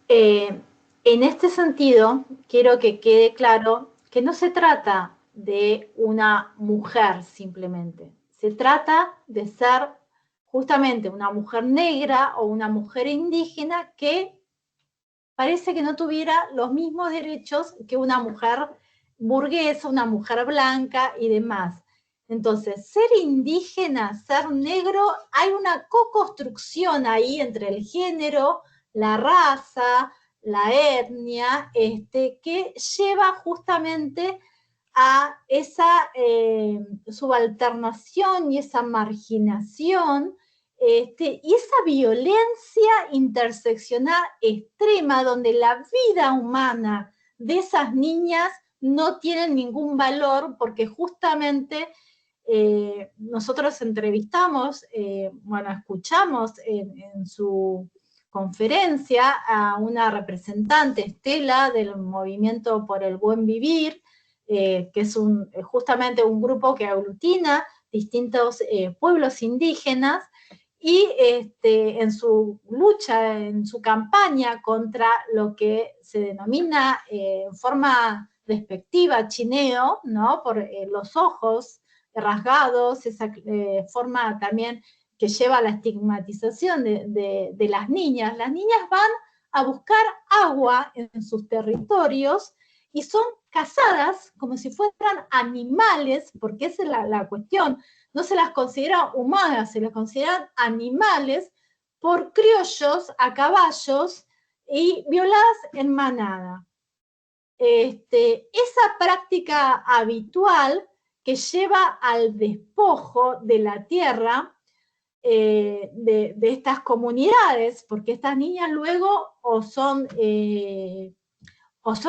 En este sentido, quiero que quede claro que no se trata de una mujer simplemente. Se trata de ser justamente una mujer negra o una mujer indígena que parece que no tuviera los mismos derechos que una mujer burguesa, una mujer blanca y demás. Entonces, ser indígena, ser negro, hay una co-construcción ahí entre el género, la raza, la etnia, que lleva justamente a esa subalternación y esa marginación, y esa violencia interseccional extrema donde la vida humana de esas niñas no tiene ningún valor porque justamente nosotros entrevistamos, escuchamos en su conferencia a una representante, Estela, del Movimiento por el Buen Vivir, que es justamente un grupo que aglutina distintos pueblos indígenas, y en su lucha, en su campaña contra lo que se denomina en forma despectiva chineo, ¿no? Por los ojos rasgados, esa forma también que lleva a la estigmatización de las niñas. Las niñas van a buscar agua en sus territorios y son cazadas como si fueran animales, porque esa es la cuestión. No se las considera humanas, se las consideran animales por criollos a caballos y violadas en manada. Esa práctica habitual que lleva al despojo de la tierra de estas comunidades, porque estas niñas luego o son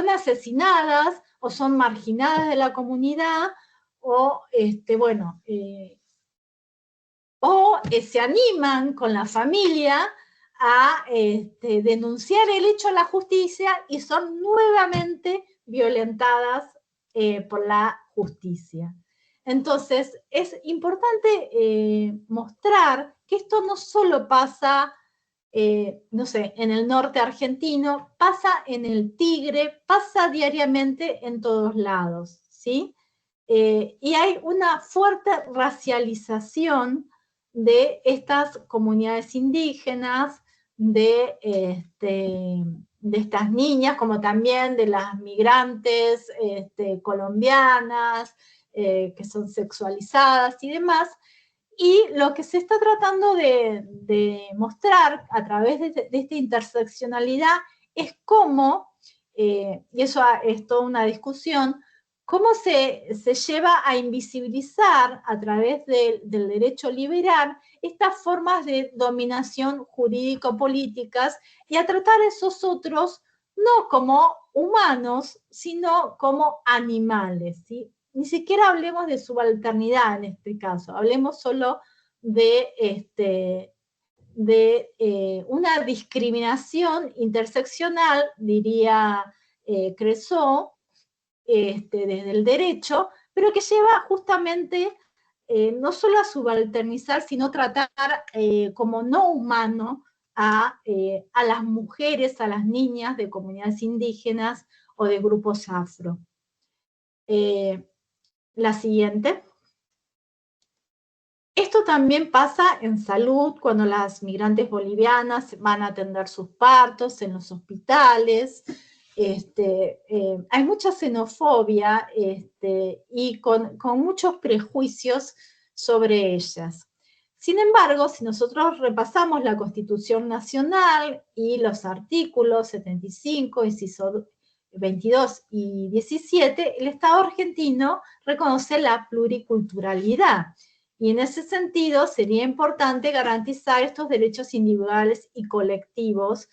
asesinadas, o son marginadas de la comunidad, o se animan con la familia a denunciar el hecho a la justicia y son nuevamente violentadas por la justicia. Entonces, es importante mostrar que esto no solo pasa, no sé, en el norte argentino, pasa en el Tigre, pasa diariamente en todos lados, ¿sí? Y hay una fuerte racialización de estas comunidades indígenas, de estas niñas, como también de las migrantes colombianas, que son sexualizadas y demás. Y lo que se está tratando de mostrar a través de esta interseccionalidad es cómo, y eso es toda una discusión, cómo se lleva a invisibilizar a través del derecho liberal estas formas de dominación jurídico-políticas y a tratar a esos otros no como humanos, sino como animales, ¿sí? Ni siquiera hablemos de subalternidad en este caso, hablemos solo de una discriminación interseccional, diría Creusot, desde el derecho, pero que lleva justamente no solo a subalternizar, sino tratar como no humano a las mujeres, a las niñas de comunidades indígenas o de grupos afro. La siguiente. Esto también pasa en salud, cuando las migrantes bolivianas van a atender sus partos en los hospitales. Hay mucha xenofobia y con muchos prejuicios sobre ellas. Sin embargo, si nosotros repasamos la Constitución Nacional y los artículos 75, inciso 22 y 17, el Estado argentino reconoce la pluriculturalidad. Y en ese sentido sería importante garantizar estos derechos individuales y colectivos,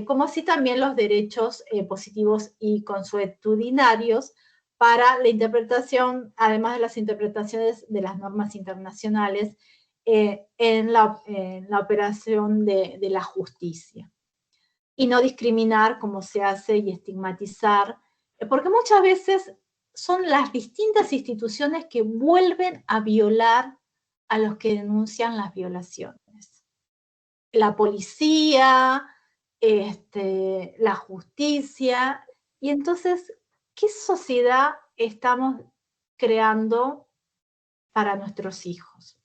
como así también los derechos positivos y consuetudinarios para la interpretación, además de las interpretaciones de las normas internacionales en la operación de la justicia. Y no discriminar como se hace y estigmatizar, porque muchas veces son las distintas instituciones que vuelven a violar a los que denuncian las violaciones. La policía, la justicia, y entonces, ¿qué sociedad estamos creando para nuestros hijos?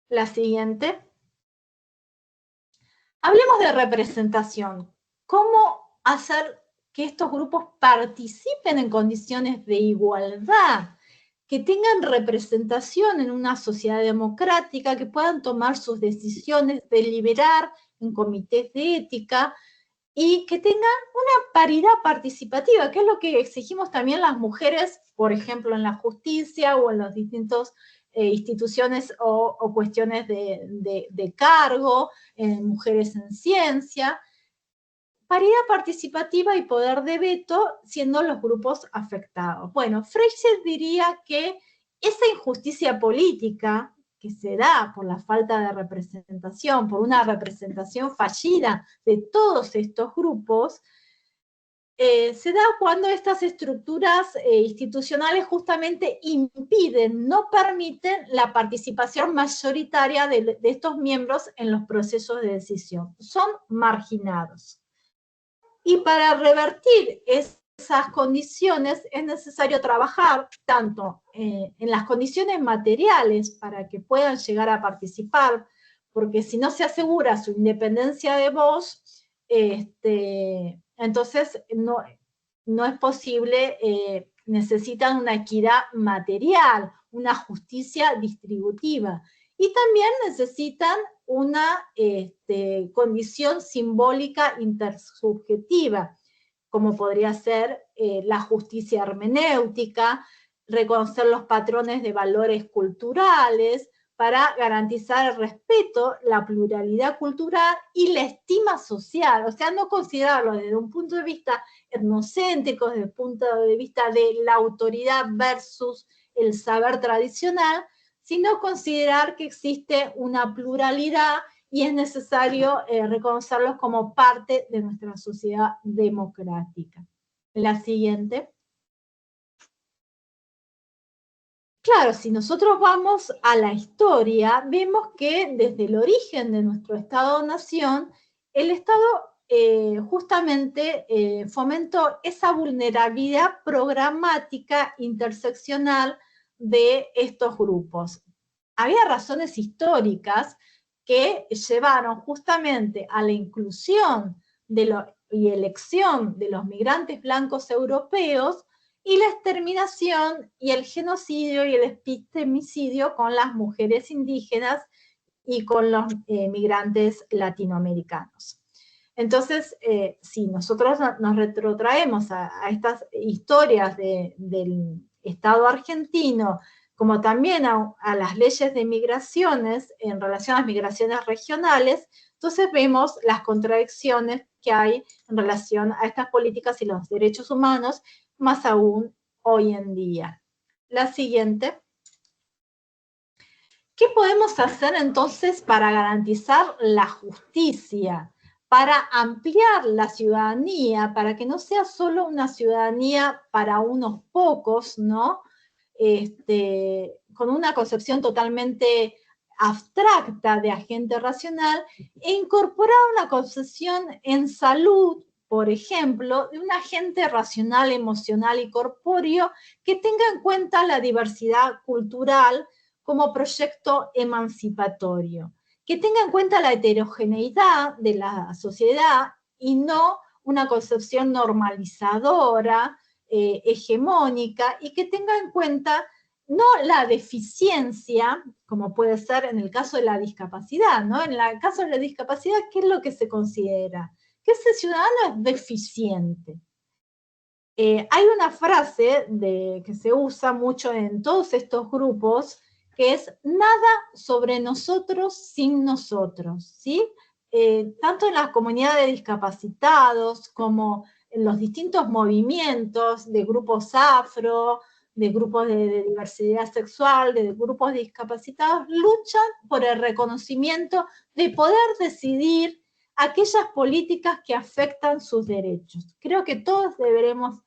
La siguiente. Hablemos de representación. ¿Cómo hacer que estos grupos participen en condiciones de igualdad? que tengan representación en una sociedad democrática, que puedan tomar sus decisiones, deliberar en comités de ética, y que tengan una paridad participativa, que es lo que exigimos también las mujeres, por ejemplo, en la justicia o en las distintas instituciones o cuestiones de cargo, mujeres en ciencia. Paridad participativa y poder de veto siendo los grupos afectados. Bueno, Freixas diría que esa injusticia política que se da por la falta de representación, por una representación fallida de todos estos grupos, se da cuando estas estructuras institucionales justamente impiden, no permiten la participación mayoritaria de estos miembros en los procesos de decisión. Son marginados. Y para revertir esas condiciones es necesario trabajar tanto en las condiciones materiales para que puedan llegar a participar, porque si no se asegura su independencia de voz, entonces no es posible, necesitan una equidad material, una justicia distributiva. Y también necesitan una condición simbólica intersubjetiva, como podría ser la justicia hermenéutica, reconocer los patrones de valores culturales para garantizar el respeto, la pluralidad cultural y la estima social, o sea, no considerarlo desde un punto de vista etnocéntrico, desde el punto de vista de la autoridad versus el saber tradicional, sino considerar que existe una pluralidad y es necesario reconocerlos como parte de nuestra sociedad democrática. La siguiente. Claro, si nosotros vamos a la historia, vemos que desde el origen de nuestro Estado-Nación, el Estado justamente fomentó esa vulnerabilidad programática interseccional de estos grupos. Había razones históricas que llevaron justamente a la inclusión y elección de los migrantes blancos europeos y la exterminación y el genocidio y el epistemicidio con las mujeres indígenas y con los migrantes latinoamericanos. Entonces, si nosotros nos retrotraemos a estas historias del Estado argentino, como también a las leyes de migraciones en relación a las migraciones regionales, entonces vemos las contradicciones que hay en relación a estas políticas y los derechos humanos, más aún hoy en día. La siguiente. ¿Qué podemos hacer entonces para garantizar la justicia? Para ampliar la ciudadanía, para que no sea solo una ciudadanía para unos pocos, ¿no? Con una concepción totalmente abstracta de agente racional, e incorporar una concepción en salud, por ejemplo, de un agente racional, emocional y corpóreo que tenga en cuenta la diversidad cultural como proyecto emancipatorio, que tenga en cuenta la heterogeneidad de la sociedad y no una concepción normalizadora, hegemónica, y que tenga en cuenta no la deficiencia, como puede ser en el caso de la discapacidad, ¿no? En el caso de la discapacidad, ¿qué es lo que se considera? Que ese ciudadano es deficiente. Hay una frase que se usa mucho en todos estos grupos, que es nada sobre nosotros sin nosotros, ¿sí? Tanto en la comunidad de discapacitados como en los distintos movimientos de grupos afro, de grupos de diversidad sexual, de grupos discapacitados, luchan por el reconocimiento de poder decidir aquellas políticas que afectan sus derechos. Creo que todos deberemos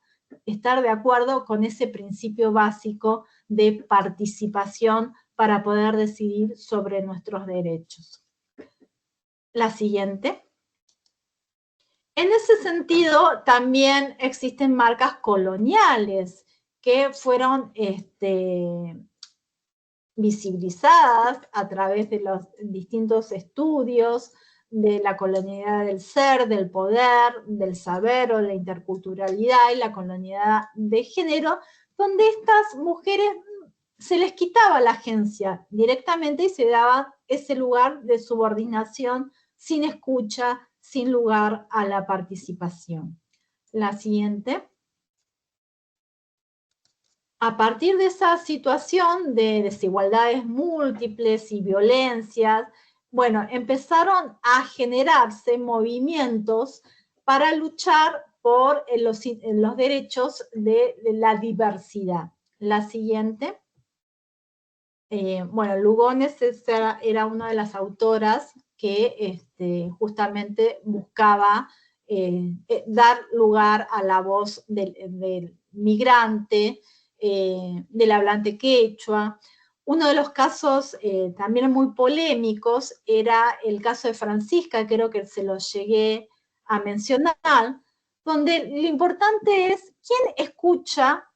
estar de acuerdo con ese principio básico de participación para poder decidir sobre nuestros derechos. La siguiente. En ese sentido, también existen marcas coloniales que fueron visibilizadas a través de los distintos estudios de la colonialidad del ser, del poder, del saber o la interculturalidad y la colonialidad de género, donde estas mujeres se les quitaba la agencia directamente y se daba ese lugar de subordinación sin escucha, sin lugar a la participación. La siguiente. A partir de esa situación de desigualdades múltiples y violencias, bueno, empezaron a generarse movimientos para luchar por los derechos de la diversidad. La siguiente. Bueno, Lugones era una de las autoras que justamente buscaba dar lugar a la voz del migrante, del hablante quechua. Uno de los casos también muy polémicos era el caso de Francisca, creo que se lo llegué a mencionar, donde lo importante es quién escucha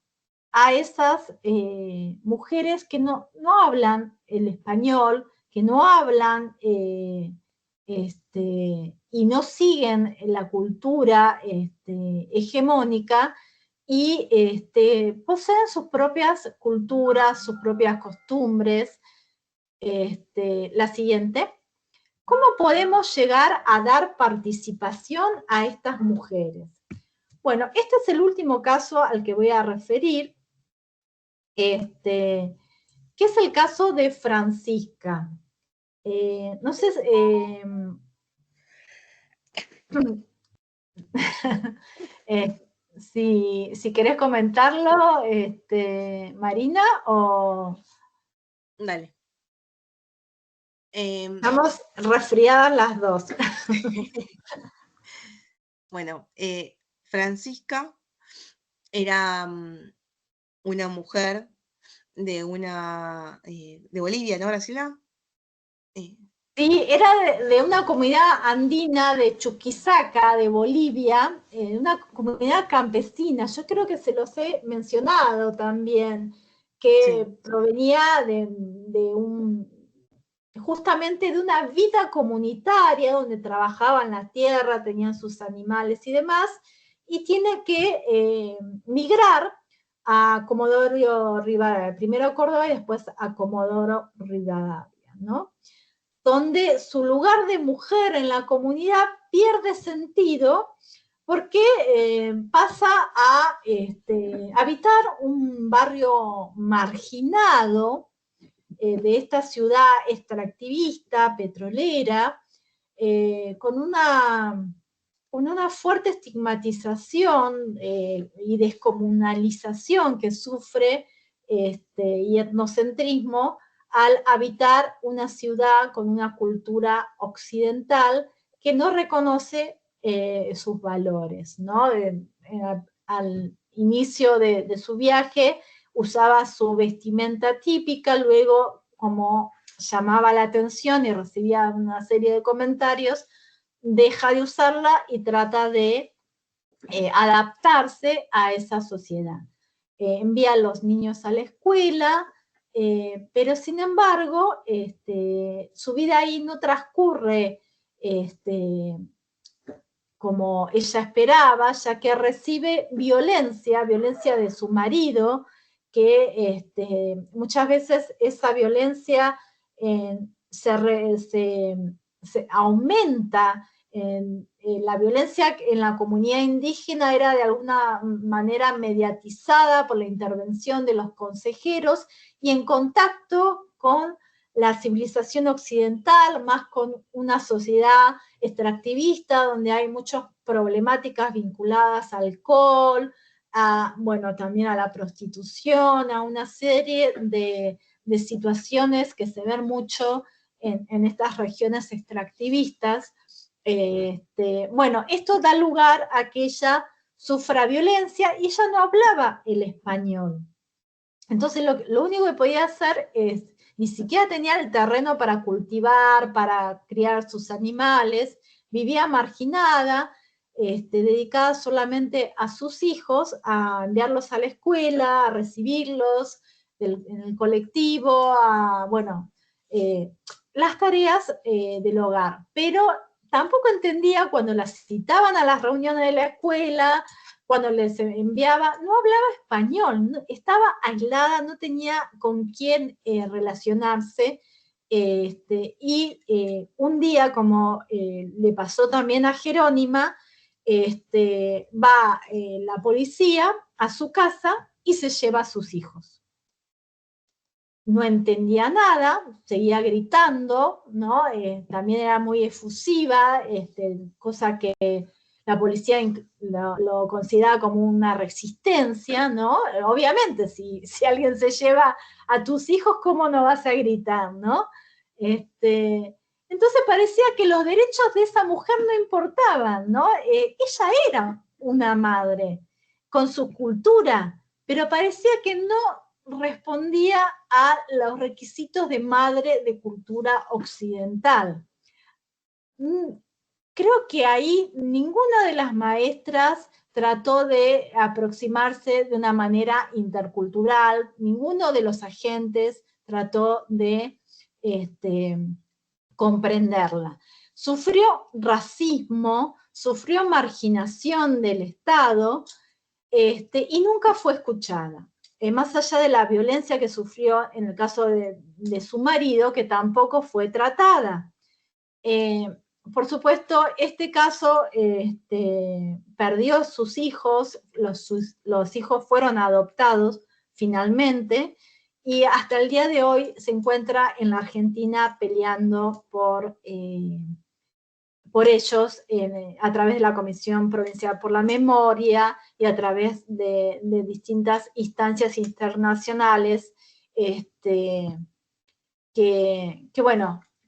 a esas mujeres que no hablan el español, que no hablan y no siguen la cultura hegemónica y poseen sus propias culturas, sus propias costumbres. La siguiente. ¿Cómo podemos llegar a dar participación a estas mujeres? Bueno, este es el último caso al que voy a referir, que es el caso de Francisca. No sé si querés comentarlo, Marina, o... Dale. Estamos resfriadas las dos. Bueno, Francisca era una mujer de Bolivia, ¿no, Graciela? Sí, era de una comunidad andina de Chuquisaca, de Bolivia, una comunidad campesina. Yo creo que se los he mencionado también, que sí, provenía justamente de una vida comunitaria donde trabajaban la tierra, tenían sus animales y demás, y tiene que migrar a Comodoro Rivadavia, primero a Córdoba y después a Comodoro Rivadavia, ¿no? Donde su lugar de mujer en la comunidad pierde sentido porque pasa a habitar un barrio marginado de esta ciudad extractivista, petrolera, con una fuerte estigmatización y descomunalización que sufre y etnocentrismo al habitar una ciudad con una cultura occidental que no reconoce sus valores, ¿no? Al inicio de su viaje usaba su vestimenta típica, luego como llamaba la atención y recibía una serie de comentarios, deja de usarla y trata de adaptarse a esa sociedad. Envía a los niños a la escuela, pero sin embargo, su vida ahí no transcurre como ella esperaba, ya que recibe violencia de su marido, que muchas veces esa violencia se aumenta. La violencia en la comunidad indígena era de alguna manera mediatizada por la intervención de los consejeros y en contacto con la civilización occidental, más con una sociedad extractivista donde hay muchas problemáticas vinculadas al alcohol, bueno, también a la prostitución, a una serie de situaciones que se ven mucho en estas regiones extractivistas. Bueno, esto da lugar a que ella sufra violencia y ella no hablaba el español. Entonces lo único que podía hacer es, ni siquiera tenía el terreno para cultivar, para criar sus animales, vivía marginada, dedicada solamente a sus hijos, a enviarlos a la escuela, a recibirlos en el colectivo, bueno, las tareas del hogar. Pero tampoco entendía cuando las citaban a las reuniones de la escuela, cuando les enviaba, no hablaba español, estaba aislada, no tenía con quién relacionarse, y un día, como le pasó también a Jerónima, va la policía a su casa y se lleva a sus hijos. No entendía nada, seguía gritando, ¿no? También era muy efusiva, cosa que la policía lo consideraba como una resistencia, ¿no? Obviamente, si alguien se lleva a tus hijos, ¿cómo no vas a gritar, no? Entonces parecía que los derechos de esa mujer no importaban, ¿no? Ella era una madre con su cultura, pero parecía que no respondía a los requisitos de madre de cultura occidental. Creo que ahí ninguna de las maestras trató de aproximarse de una manera intercultural, ninguno de los agentes trató de comprenderla. Sufrió racismo, sufrió marginación del Estado, y nunca fue escuchada. Más allá de la violencia que sufrió en el caso de su marido, que tampoco fue tratada. Por supuesto, este caso perdió sus hijos, los hijos fueron adoptados finalmente, y hasta el día de hoy se encuentra en la Argentina peleando por ellos a través de la Comisión Provincial por la Memoria y a través de distintas instancias internacionales que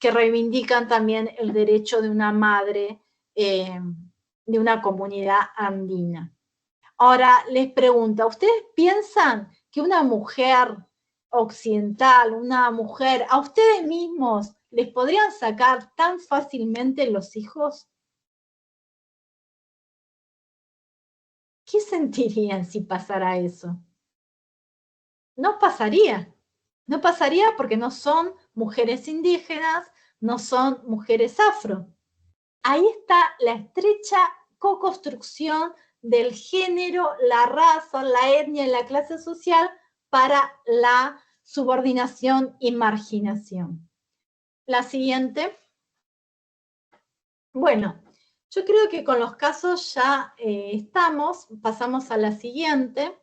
reivindican también el derecho de una madre de una comunidad andina. Ahora les pregunto, ¿ustedes piensan que una mujer occidental, una mujer, a ustedes mismos les podrían sacar tan fácilmente los hijos? ¿Qué sentirían si pasara eso? No pasaría. No pasaría porque no son mujeres indígenas, no son mujeres afro. Ahí está la estrecha co-construcción del género, la raza, la etnia y la clase social para la subordinación y marginación. La siguiente. Bueno, yo creo que con los casos ya pasamos a la siguiente.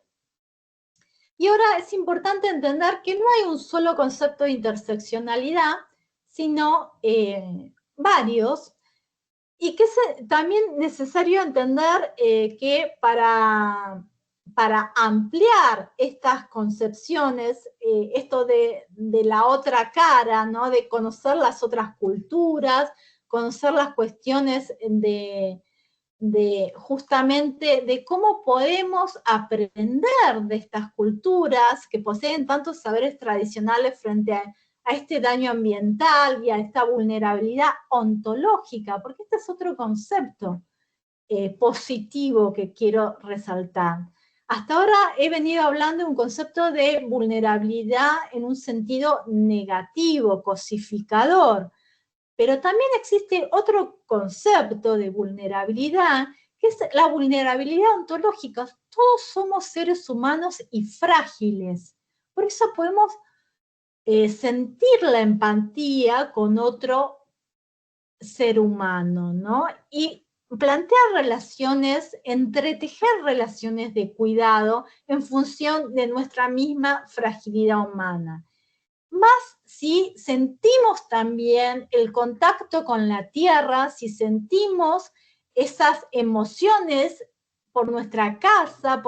Y ahora es importante entender que no hay un solo concepto de interseccionalidad, sino varios, y que es también necesario entender que para ampliar estas concepciones, esto de la otra cara, ¿no? De conocer las otras culturas, conocer las cuestiones justamente de cómo podemos aprender de estas culturas que poseen tantos saberes tradicionales frente a este daño ambiental y a esta vulnerabilidad ontológica, porque este es otro concepto positivo que quiero resaltar. Hasta ahora he venido hablando de un concepto de vulnerabilidad en un sentido negativo, cosificador, pero también existe otro concepto de vulnerabilidad, que es la vulnerabilidad ontológica. Todos somos seres humanos y frágiles. Por eso podemos sentir la empatía con otro ser humano, ¿no? Y plantear relaciones, entretejer relaciones de cuidado en función de nuestra misma fragilidad humana. Más si sentimos también el contacto con la tierra, si sentimos esas emociones por nuestra casa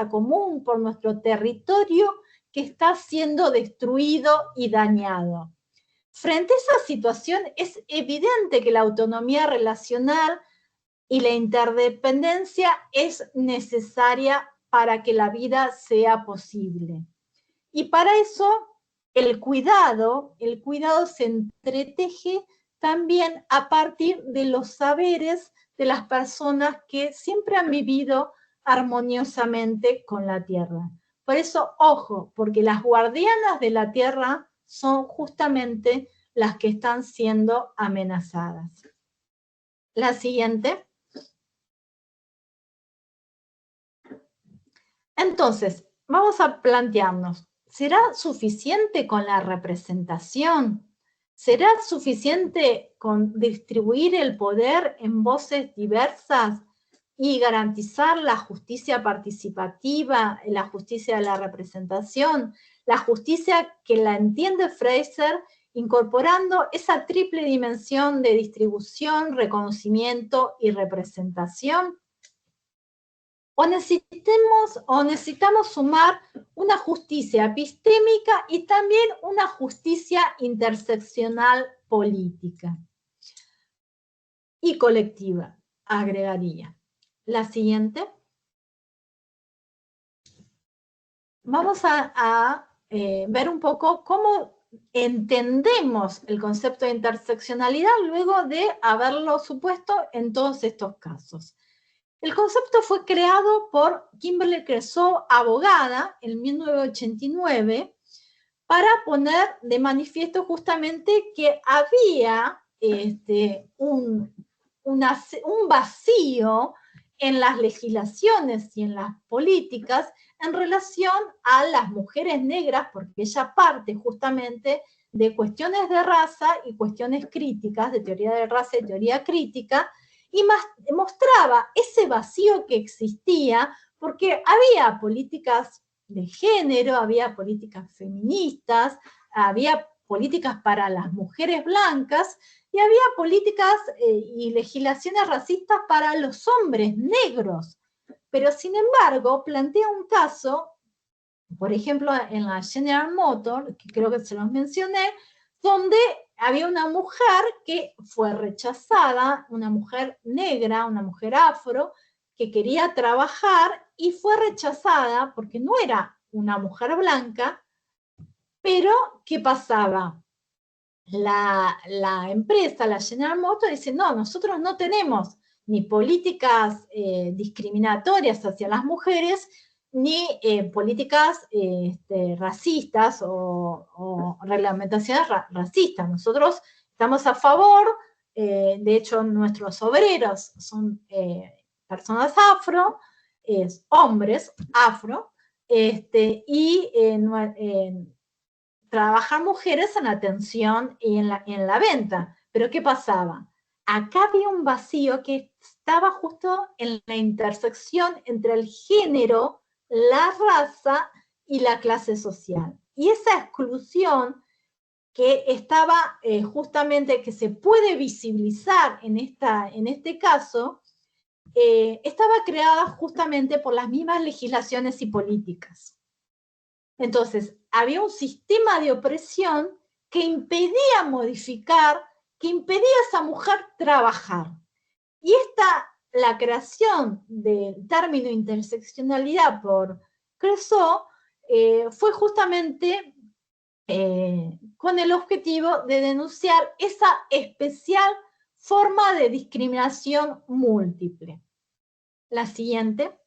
común, por nuestro territorio que está siendo destruido y dañado. Frente a esa situación es evidente que la autonomía relacional y la interdependencia es necesaria para que la vida sea posible. Y para eso el cuidado se entreteje también a partir de los saberes de las personas que siempre han vivido armoniosamente con la tierra. Por eso, ojo, porque las guardianas de la tierra son justamente las que están siendo amenazadas. La siguiente. Entonces, vamos a plantearnos, ¿será suficiente con la representación? ¿Será suficiente con distribuir el poder en voces diversas y garantizar la justicia participativa, la justicia de la representación, la justicia que la entiende Fraser, incorporando esa triple dimensión de distribución, reconocimiento y representación? ¿O necesitamos sumar una justicia epistémica y también una justicia interseccional política y colectiva? Agregaría. La siguiente. Vamos a ver un poco cómo entendemos el concepto de interseccionalidad luego de haberlo supuesto en todos estos casos. El concepto fue creado por Kimberly Crenshaw, abogada, en 1989, para poner de manifiesto justamente que había un vacío en las legislaciones y en las políticas en relación a las mujeres negras, porque ella parte justamente de cuestiones de raza y cuestiones críticas, de teoría de raza y teoría crítica, y mostraba ese vacío que existía, porque había políticas de género, había políticas feministas, había políticas para las mujeres blancas, y había políticas y legislaciones racistas para los hombres negros. Pero sin embargo, plantea un caso, por ejemplo, en la General Motors, que creo que se los mencioné, donde había una mujer que fue rechazada, una mujer negra, una mujer afro, que quería trabajar y fue rechazada porque no era una mujer blanca, pero ¿qué pasaba? La empresa, la General Motors, dice, no, nosotros no tenemos ni políticas discriminatorias hacia las mujeres, ni políticas racistas o reglamentaciones racistas. Nosotros estamos a favor, de hecho nuestros obreros son personas afro, hombres afro, y trabajar mujeres en atención y en la venta. Pero ¿qué pasaba? Acá había un vacío que estaba justo en la intersección entre el género, la raza y la clase social. Y esa exclusión que estaba justamente, que se puede visibilizar en este caso, estaba creada justamente por las mismas legislaciones y políticas. Entonces, había un sistema de opresión que impedía modificar, que impedía a esa mujer trabajar. Y la creación del término interseccionalidad por Crenshaw fue justamente con el objetivo de denunciar esa especial forma de discriminación múltiple. La siguiente.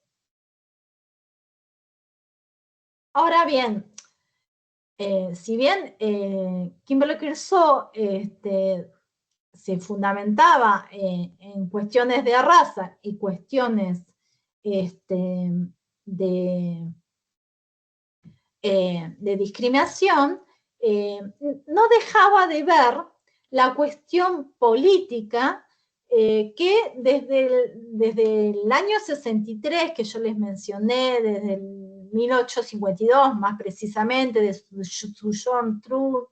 Ahora bien, si bien Kimberly Crenshaw se fundamentaba en cuestiones de raza y cuestiones de discriminación, no dejaba de ver la cuestión política que desde el año 63, que yo les mencioné, desde el 1852 más precisamente, de Sojourner Truth,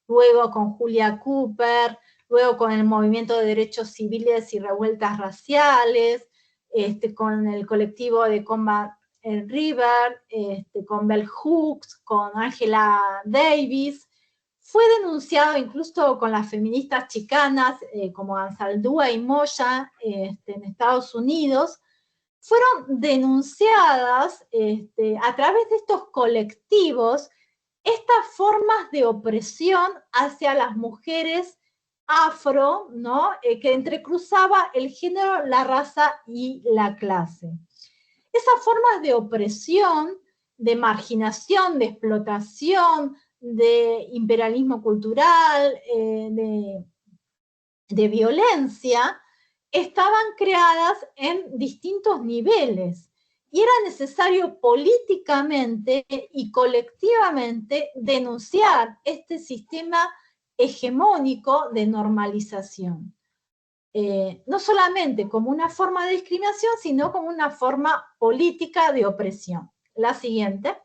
luego con Julia Cooper, luego con el movimiento de derechos civiles y revueltas raciales, con el colectivo de Combat River, con Bell Hooks, con Angela Davis. Fue denunciado incluso con las feministas chicanas como Anzaldúa y Moya en Estados Unidos. Fueron denunciadas a través de estos colectivos estas formas de opresión hacia las mujeres afro, ¿no? Que entrecruzaba el género, la raza y la clase. Esas formas de opresión, de marginación, de explotación, de imperialismo cultural, de violencia, estaban creadas en distintos niveles. y era necesario políticamente y colectivamente denunciar este sistema hegemónico de normalización. No solamente como una forma de discriminación, sino como una forma política de opresión. La siguiente.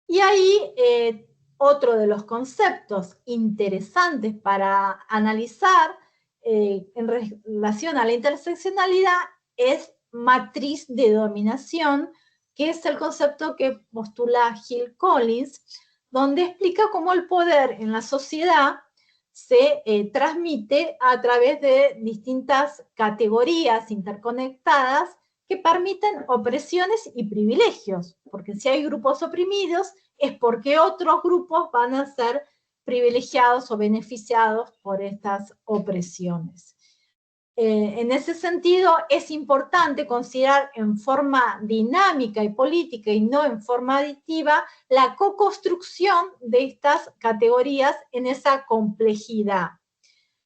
Y ahí otro de los conceptos interesantes para analizar en relación a la interseccionalidad es matriz de dominación, que es el concepto que postula Hill Collins, donde explica cómo el poder en la sociedad se transmite a través de distintas categorías interconectadas que permiten opresiones y privilegios, porque si hay grupos oprimidos es porque otros grupos van a ser privilegiados o beneficiados por estas opresiones. En ese sentido, es importante considerar en forma dinámica y política y no en forma aditiva la co-construcción de estas categorías en esa complejidad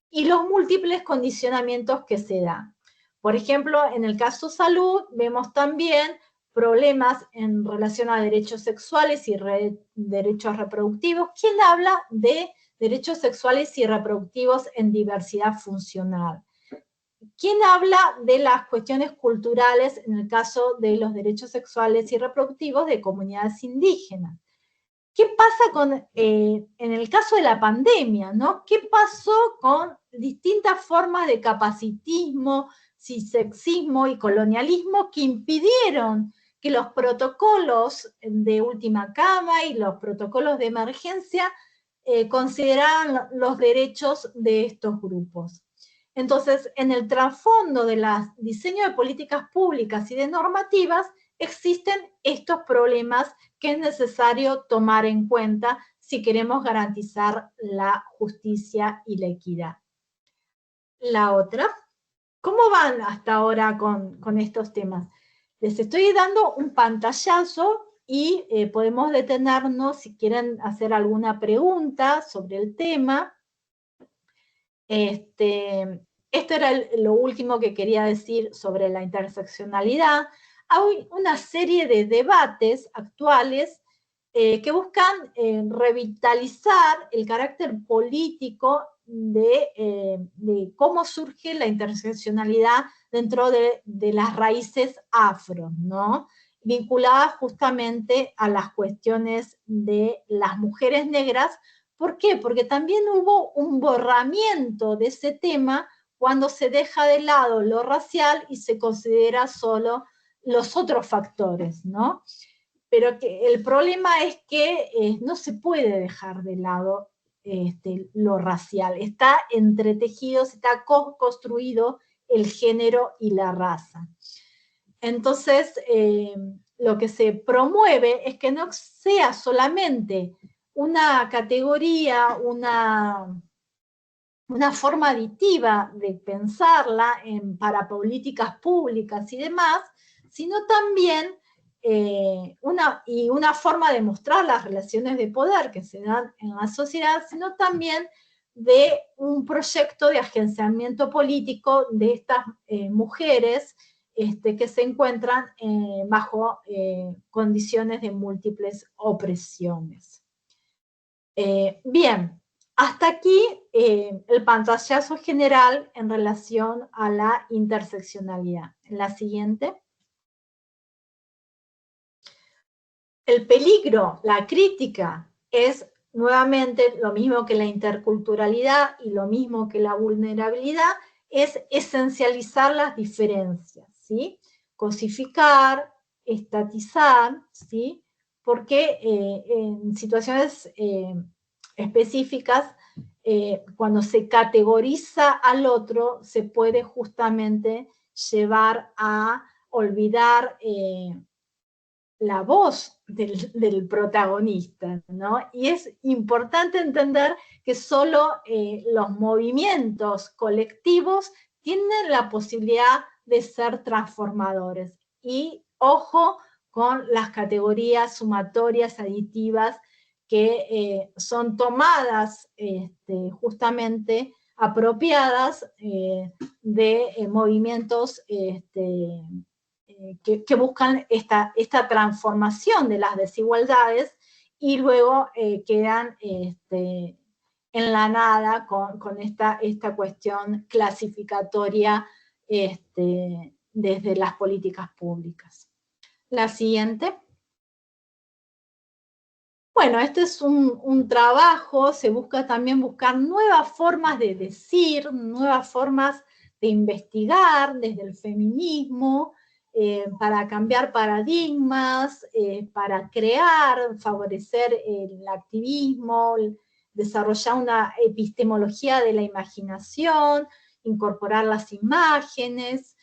y los múltiples condicionamientos que se dan. Por ejemplo, en el caso salud, vemos también problemas en relación a derechos sexuales y derechos reproductivos. ¿Quién habla de derechos sexuales y reproductivos en diversidad funcional? ¿Quién habla de las cuestiones culturales en el caso de los derechos sexuales y reproductivos de comunidades indígenas? ¿Qué pasa en el caso de la pandemia, ¿no? ¿Qué pasó con distintas formas de capacitismo, cisexismo y colonialismo que impidieron que los protocolos de última cama y los protocolos de emergencia consideraran los derechos de estos grupos? Entonces, en el trasfondo del diseño de políticas públicas y de normativas, existen estos problemas que es necesario tomar en cuenta si queremos garantizar la justicia y la equidad. La otra, ¿cómo van hasta ahora con estos temas? Les estoy dando un pantallazo y podemos detenernos si quieren hacer alguna pregunta sobre el tema. Esto era lo último que quería decir sobre la interseccionalidad. Hay una serie de debates actuales que buscan revitalizar el carácter político de cómo surge la interseccionalidad dentro de las raíces afro, ¿no? Vinculadas justamente a las cuestiones de las mujeres negras. ¿Por qué? Porque también hubo un borramiento de ese tema cuando se deja de lado lo racial y se considera solo los otros factores, ¿no? Pero el problema es que no se puede dejar de lado lo racial. Está entretejido, está construido el género y la raza. Entonces, lo que se promueve es que no sea solamente una categoría, una forma aditiva de pensarla para políticas públicas y demás, sino también una forma de mostrar las relaciones de poder que se dan en la sociedad, sino también de un proyecto de agenciamiento político de estas mujeres que se encuentran bajo condiciones de múltiples opresiones. Bien, hasta aquí el pantallazo general en relación a la interseccionalidad. En la siguiente. El peligro, la crítica, es nuevamente lo mismo que la interculturalidad y lo mismo que la vulnerabilidad, es esencializar las diferencias, ¿sí? Cosificar, estatizar, ¿sí? Porque en situaciones específicas, cuando se categoriza al otro, se puede justamente llevar a olvidar la voz del protagonista, ¿no? Y es importante entender que solo los movimientos colectivos tienen la posibilidad de ser transformadores. Y ojo con las categorías sumatorias, aditivas, que son tomadas justamente apropiadas de movimientos que buscan esta transformación de las desigualdades y luego quedan en la nada con esta cuestión clasificatoria desde las políticas públicas. La siguiente. Bueno, este es un trabajo, se busca también buscar nuevas formas de decir, nuevas formas de investigar desde el feminismo, para cambiar paradigmas, para crear, favorecer el activismo, desarrollar una epistemología de la imaginación, incorporar las imágenes,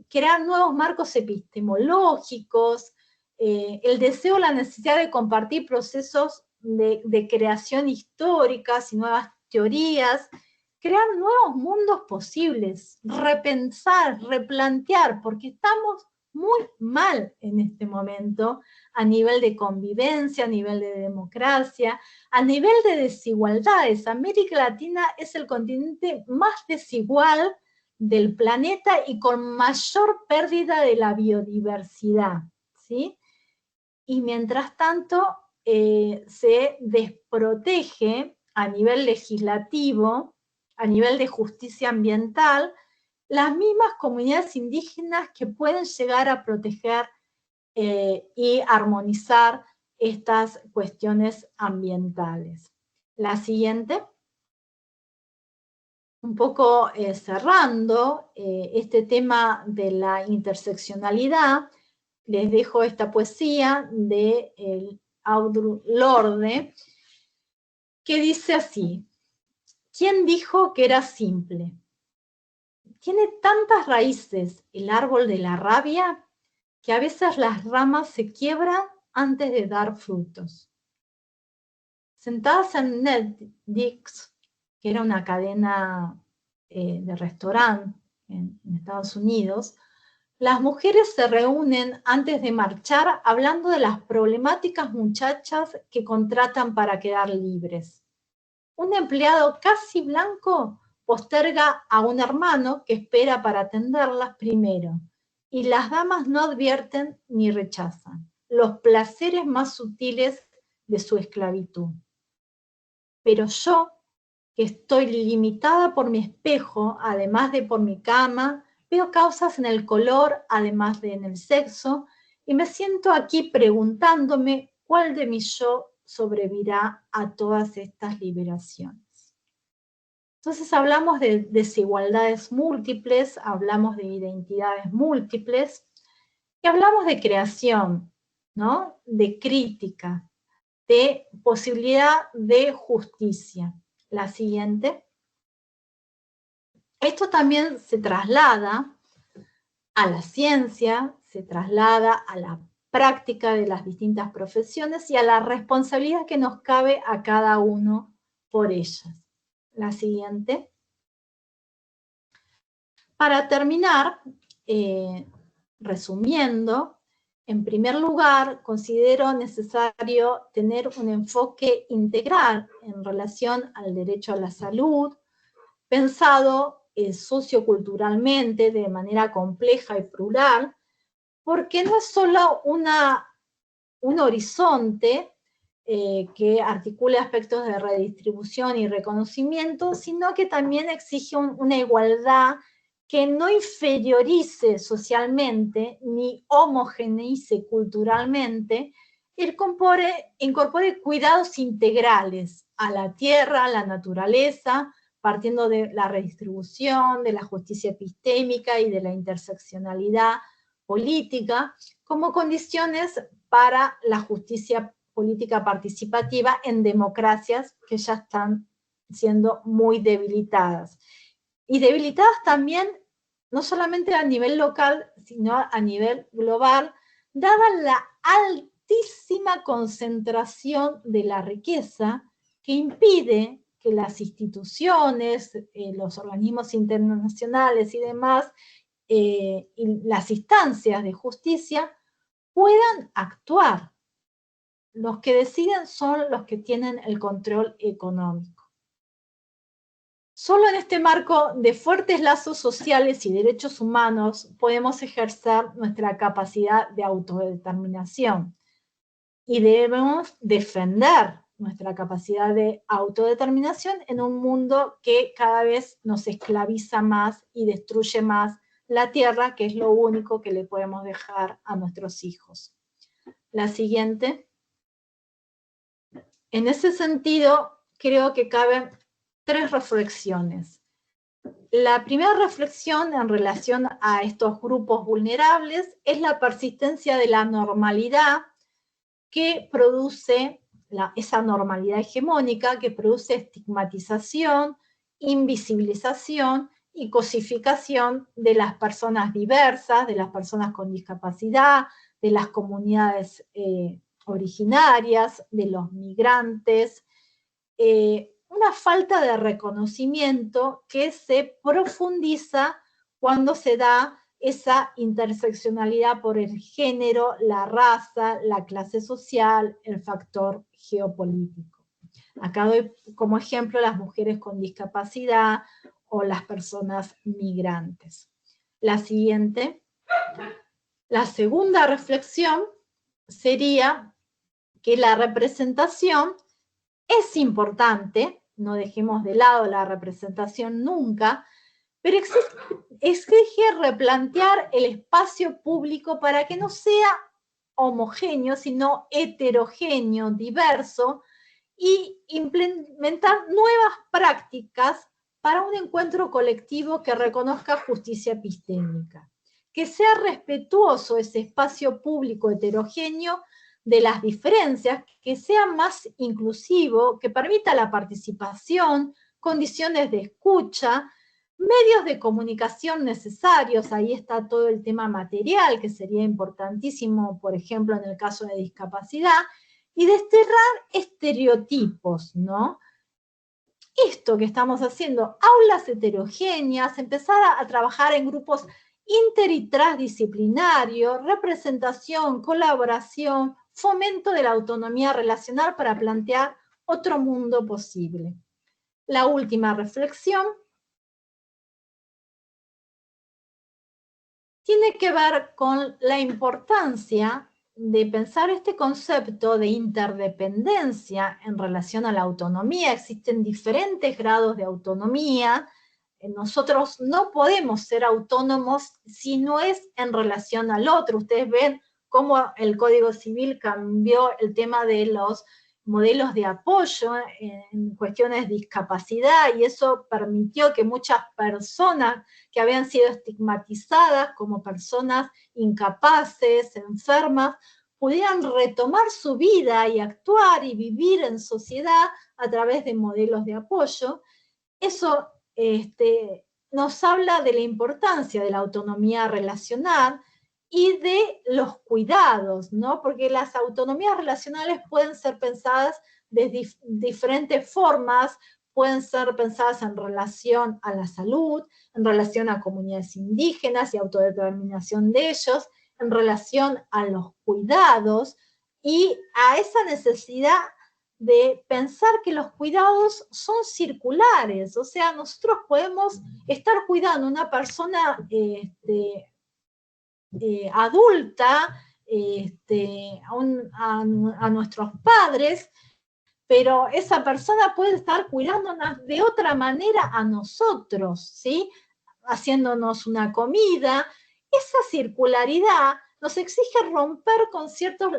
crear nuevos marcos epistemológicos, el deseo, la necesidad de compartir procesos de creación históricas y nuevas teorías, crear nuevos mundos posibles, repensar, replantear, porque estamos muy mal en este momento a nivel de convivencia, a nivel de democracia, a nivel de desigualdades. América Latina es el continente más desigual del planeta y con mayor pérdida de la biodiversidad, ¿sí? Y mientras tanto se desprotege a nivel legislativo, a nivel de justicia ambiental, las mismas comunidades indígenas que pueden llegar a proteger y armonizar estas cuestiones ambientales. La siguiente. Un poco cerrando este tema de la interseccionalidad, les dejo esta poesía de Audre Lorde, que dice así: ¿Quién dijo que era simple? Tiene tantas raíces el árbol de la rabia que a veces las ramas se quiebran antes de dar frutos. Sentadas en Netflix, que era una cadena de restaurante en Estados Unidos, las mujeres se reúnen antes de marchar hablando de las problemáticas muchachas que contratan para quedar libres. Un empleado casi blanco posterga a un hermano que espera para atenderlas primero, y las damas no advierten ni rechazan los placeres más sutiles de su esclavitud. Pero yo, que estoy limitada por mi espejo, además de por mi cama, veo causas en el color, además de en el sexo, y me siento aquí preguntándome cuál de mi yo sobrevivirá a todas estas liberaciones. Entonces hablamos de desigualdades múltiples, hablamos de identidades múltiples, y hablamos de creación, ¿no? De crítica, de posibilidad de justicia. La siguiente. Esto también se traslada a la ciencia, se traslada a la práctica de las distintas profesiones y a la responsabilidad que nos cabe a cada uno por ellas. La siguiente. Para terminar, resumiendo, en primer lugar, considero necesario tener un enfoque integral en relación al derecho a la salud, pensado socioculturalmente de manera compleja y plural, porque no es solo un horizonte que articule aspectos de redistribución y reconocimiento, sino que también exige una igualdad que no inferiorice socialmente ni homogeneice culturalmente, incorpore cuidados integrales a la tierra, a la naturaleza, partiendo de la redistribución, de la justicia epistémica y de la interseccionalidad política, como condiciones para la justicia política participativa en democracias que ya están siendo muy debilitadas. Y debilitadas también, no solamente a nivel local, sino a nivel global, dada la altísima concentración de la riqueza que impide que las instituciones, los organismos internacionales y demás, y las instancias de justicia puedan actuar. Los que deciden son los que tienen el control económico. Solo en este marco de fuertes lazos sociales y derechos humanos podemos ejercer nuestra capacidad de autodeterminación. Y debemos defender nuestra capacidad de autodeterminación en un mundo que cada vez nos esclaviza más y destruye más la tierra, que es lo único que le podemos dejar a nuestros hijos. La siguiente. En ese sentido, creo que caben 3 reflexiones. La primera reflexión en relación a estos grupos vulnerables es la persistencia de la normalidad que produce, esa normalidad hegemónica que produce estigmatización, invisibilización y cosificación de las personas diversas, de las personas con discapacidad, de las comunidades originarias, de los migrantes, una falta de reconocimiento que se profundiza cuando se da esa interseccionalidad por el género, la raza, la clase social, el factor geopolítico. Acá doy como ejemplo las mujeres con discapacidad o las personas migrantes. La siguiente. La segunda reflexión sería que la representación es importante, no dejemos de lado la representación nunca, pero exige replantear el espacio público para que no sea homogéneo, sino heterogéneo, diverso, y implementar nuevas prácticas para un encuentro colectivo que reconozca justicia epistémica, que sea respetuoso ese espacio público heterogéneo de las diferencias, que sea más inclusivo, que permita la participación, condiciones de escucha, medios de comunicación necesarios. Ahí está todo el tema material, que sería importantísimo, por ejemplo, en el caso de discapacidad, y desterrar estereotipos, ¿no? Esto que estamos haciendo, aulas heterogéneas, empezar a trabajar en grupos inter y transdisciplinarios, representación, colaboración, fomento de la autonomía relacional para plantear otro mundo posible. La última reflexión tiene que ver con la importancia de pensar este concepto de interdependencia en relación a la autonomía. Existen diferentes grados de autonomía. Nosotros no podemos ser autónomos si no es en relación al otro. Ustedes ven cómo el Código Civil cambió el tema de los modelos de apoyo en cuestiones de discapacidad, y eso permitió que muchas personas que habían sido estigmatizadas como personas incapaces, enfermas, pudieran retomar su vida y actuar y vivir en sociedad a través de modelos de apoyo. Eso nos habla de la importancia de la autonomía relacional y de los cuidados, ¿no? Porque las autonomías relacionales pueden ser pensadas de diferentes formas, pueden ser pensadas en relación a la salud, en relación a comunidades indígenas y autodeterminación de ellos, en relación a los cuidados y a esa necesidad de pensar que los cuidados son circulares. O sea, nosotros podemos estar cuidando a una persona adulta, a nuestros padres, pero esa persona puede estar cuidándonos de otra manera a nosotros, ¿sí? Haciéndonos una comida. Esa circularidad nos exige romper con ciertas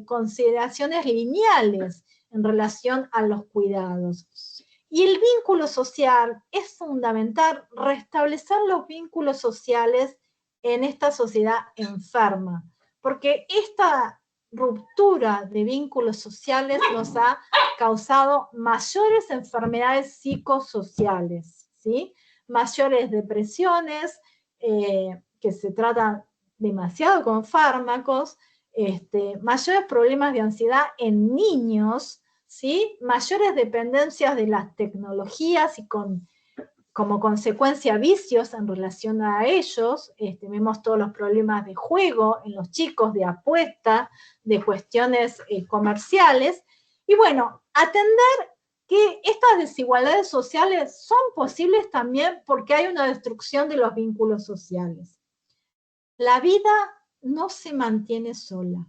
consideraciones lineales en relación a los cuidados. Y el vínculo social es fundamental, restablecer los vínculos sociales en esta sociedad enferma, porque esta ruptura de vínculos sociales nos ha causado mayores enfermedades psicosociales, ¿sí? Mayores depresiones, que se tratan demasiado con fármacos, mayores problemas de ansiedad en niños, ¿sí? Mayores dependencias de las tecnologías y como consecuencia vicios en relación a ellos. Vemos todos los problemas de juego en los chicos, de apuesta, de cuestiones comerciales. Y bueno, atender que estas desigualdades sociales son posibles también porque hay una destrucción de los vínculos sociales. La vida no se mantiene sola.